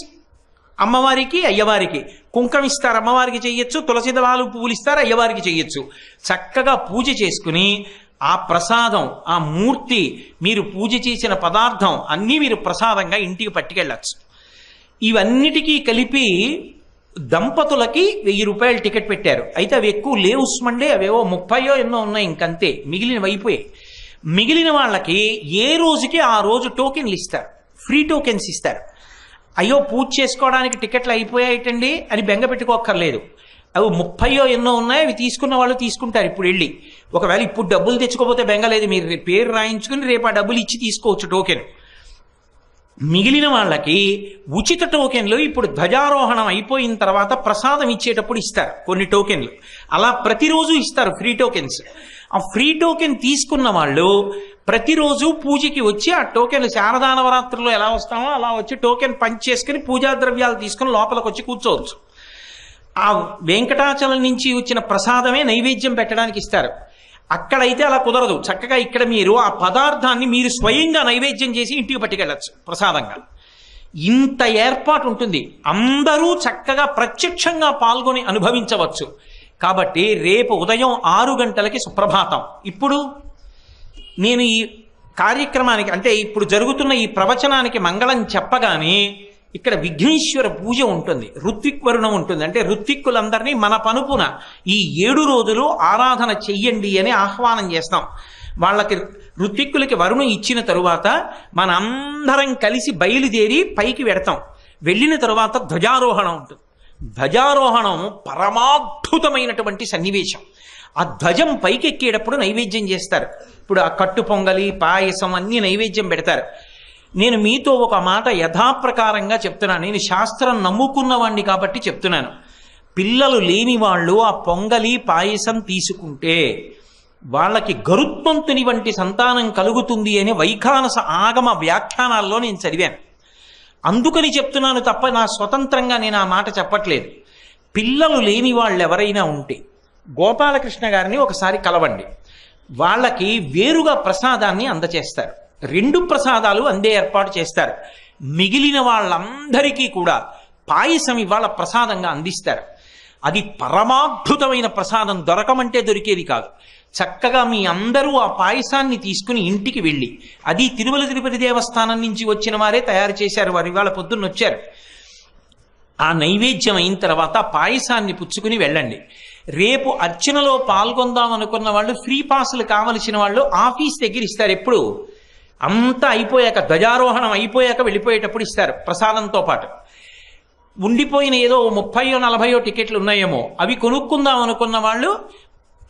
అమ్మవారికి అయ్యవారికి కుంకం ఇస్తారు, అమ్మవారికి చెయ్యొచ్చు, తులసి దళాలు పువ్వులు ఇస్తారు, అయ్యవారికి చెయ్యొచ్చు. చక్కగా పూజ చేసుకుని ఆ ప్రసాదం, ఆ మూర్తి, మీరు పూజ చేసిన పదార్థం అన్నీ మీరు ప్రసాదంగా ఇంటికి పట్టుకెళ్ళచ్చు. ఇవన్నిటికీ కలిపి దంపతులకి 1000 రూపాయలు టికెట్ పెట్టారు. అయితే అవి ఎక్కువ లేవు సుమండి, అవేవో 30 ఎన్నో ఉన్నాయి, ఇంకంతే. మిగిలినవి అయిపోయాయి. మిగిలిన వాళ్ళకి ఏ రోజుకి ఆ రోజు టోకెన్లు ఇస్తారు, ఫ్రీ టోకెన్స్ ఇస్తారు. అయ్యో పూజ చేసుకోవడానికి టికెట్లు అయిపోయాయిటండి అని బెంగ పెట్టుకోక్కర్లేదు. అవి 30 ఎన్నో ఉన్నాయి, అవి తీసుకున్న వాళ్ళు తీసుకుంటారు ఇప్పుడు వెళ్ళి. ఒకవేళ ఇప్పుడు డబ్బులు తెచ్చుకోకపోతే బెంగలేదు, మీరు పేరు రాయించుకుని రేపు ఆ డబ్బులు ఇచ్చి తీసుకోవచ్చు టోకెన్. మిగిలిన వాళ్ళకి ఉచిత టోకెన్లు ఇప్పుడు ధ్వజారోహణం అయిపోయిన తర్వాత ప్రసాదం ఇచ్చేటప్పుడు ఇస్తారు కొన్ని టోకెన్లు. అలా ప్రతిరోజు ఇస్తారు ఫ్రీ టోకెన్స్. ఆ ఫ్రీ టోకెన్ తీసుకున్న వాళ్ళు ప్రతిరోజు పూజకి వచ్చి ఆ టోకెన్లు శారదా నవరాత్రుల్లో ఎలా వస్తామో అలా వచ్చి టోకెన్ పంచ్ చేసుకుని పూజా ద్రవ్యాలు తీసుకుని లోపలికి వచ్చి కూర్చోవచ్చు. ఆ వెంకటాచలం నుంచి వచ్చిన ప్రసాదమే నైవేద్యం పెట్టడానికి ఇస్తారు. అక్కడైతే అలా కుదరదు. చక్కగా ఇక్కడ మీరు ఆ పదార్థాన్ని మీరు స్వయంగా నైవేద్యం చేసి ఇంటికి పట్టుకెళ్ళచ్చు ప్రసాదంగా. ఇంత ఏర్పాటు ఉంటుంది. అందరూ చక్కగా ప్రత్యక్షంగా పాల్గొని అనుభవించవచ్చు. కాబట్టి రేపు ఉదయం 6 గంటలకి సుప్రభాతం. ఇప్పుడు నేను ఈ కార్యక్రమానికి, అంటే ఇప్పుడు జరుగుతున్న ఈ ప్రవచనానికి మంగళం చెప్పగానే ఇక్కడ విఘ్నేశ్వర పూజ ఉంటుంది, ఋత్విక్వరుణం ఉంటుంది. అంటే ఋత్విక్కులందరినీ మన పనుపున ఈ 7 రోజులు ఆరాధన చెయ్యండి అని ఆహ్వానం చేస్తాం. వాళ్ళకి ఋత్విక్కులకి వరుణం ఇచ్చిన తరువాత మనందరం కలిసి బయలుదేరి పైకి వెడతాం. వెళ్ళిన తరువాత ధ్వజారోహణం ఉంటుంది. ధ్వజారోహణం పరమాద్భుతమైనటువంటి సన్నివేశం. ఆ ధ్వజం పైకెక్కేటప్పుడు నైవేద్యం చేస్తారు. ఇప్పుడు ఆ కట్టు పొంగలి, పాయసం అన్ని నైవేద్యం పెడతారు. నేను మీతో ఒక మాట యథాప్రకారంగా చెప్తున్నాను. నేను శాస్త్రం నమ్ముకున్నవాణ్ణి కాబట్టి చెప్తున్నాను. పిల్లలు లేని వాళ్ళు ఆ పొంగలి పాయసం తీసుకుంటే వాళ్ళకి గరుత్మంతుని వంటి సంతానం కలుగుతుంది అని వైఖానస ఆగమ వ్యాఖ్యానాల్లో నేను చదివాను. అందుకని చెప్తున్నాను తప్ప నా స్వతంత్రంగా నేను ఆ మాట చెప్పట్లేదు. పిల్లలు లేని వాళ్ళు ఎవరైనా ఉంటే గోపాలకృష్ణ గారిని ఒకసారి కలవండి. వాళ్ళకి వేరుగా ప్రసాదాన్ని అందచేస్తారు. 2 ప్రసాదాలు అందే ఏర్పాటు చేస్తారు. మిగిలిన వాళ్ళందరికీ కూడా పాయసం ఇవాళ ప్రసాదంగా అందిస్తారు. అది పరమాద్భుతమైన ప్రసాదం, దొరకమంటే దొరికేది కాదు. చక్కగా మీ అందరూ ఆ పాయసాన్ని తీసుకుని ఇంటికి వెళ్ళి, అది తిరుమల తిరుపతి దేవస్థానం నుంచి వచ్చిన వారే తయారు చేశారు, వారు ఇవాళ పొద్దున్న వచ్చారు. ఆ నైవేద్యం అయిన తర్వాత పాయసాన్ని పుచ్చుకుని వెళ్ళండి. రేపు అర్చనలో పాల్గొందాం అనుకున్న వాళ్ళు ఫ్రీ పాసులు కావలసిన వాళ్ళు ఆఫీస్ దగ్గర ఇస్తారు. ఎప్పుడు అంతా అయిపోయాక, ధ్వజారోహణం అయిపోయాక వెళ్ళిపోయేటప్పుడు ఇస్తారు ప్రసాదంతో పాటు. ఉండిపోయిన ఏదో 30-40 టికెట్లు ఉన్నాయేమో అవి కొనుక్కుందాం అనుకున్న వాళ్ళు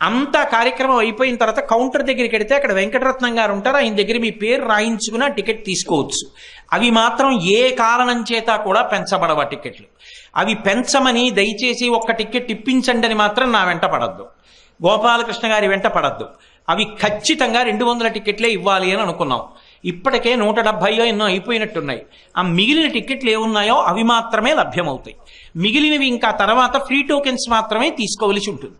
అంతా కార్యక్రమం అయిపోయిన తర్వాత కౌంటర్ దగ్గరికి వెడితే అక్కడ వెంకటరత్నం గారు ఉంటారు, ఆయన దగ్గర మీ పేరు రాయించుకుని ఆ టికెట్ తీసుకోవచ్చు. అవి మాత్రం ఏ కారణం చేత కూడా పెంచబడవ టికెట్లు. అవి పెంచమని దయచేసి ఒక్క టికెట్ ఇప్పించండి అని మాత్రం నా వెంట పడద్దు, గోపాలకృష్ణ గారి వెంట పడద్దు. అవి ఖచ్చితంగా 200 టికెట్లే ఇవ్వాలి అని అనుకున్నాం. ఇప్పటికే 170 ఎన్నో అయిపోయినట్టున్నాయి. ఆ మిగిలిన టికెట్లు ఏమున్నాయో అవి మాత్రమే లభ్యమవుతాయి. మిగిలినవి ఇంకా తర్వాత ఫ్రీ టోకెన్స్ మాత్రమే తీసుకోవలసి ఉంటుంది.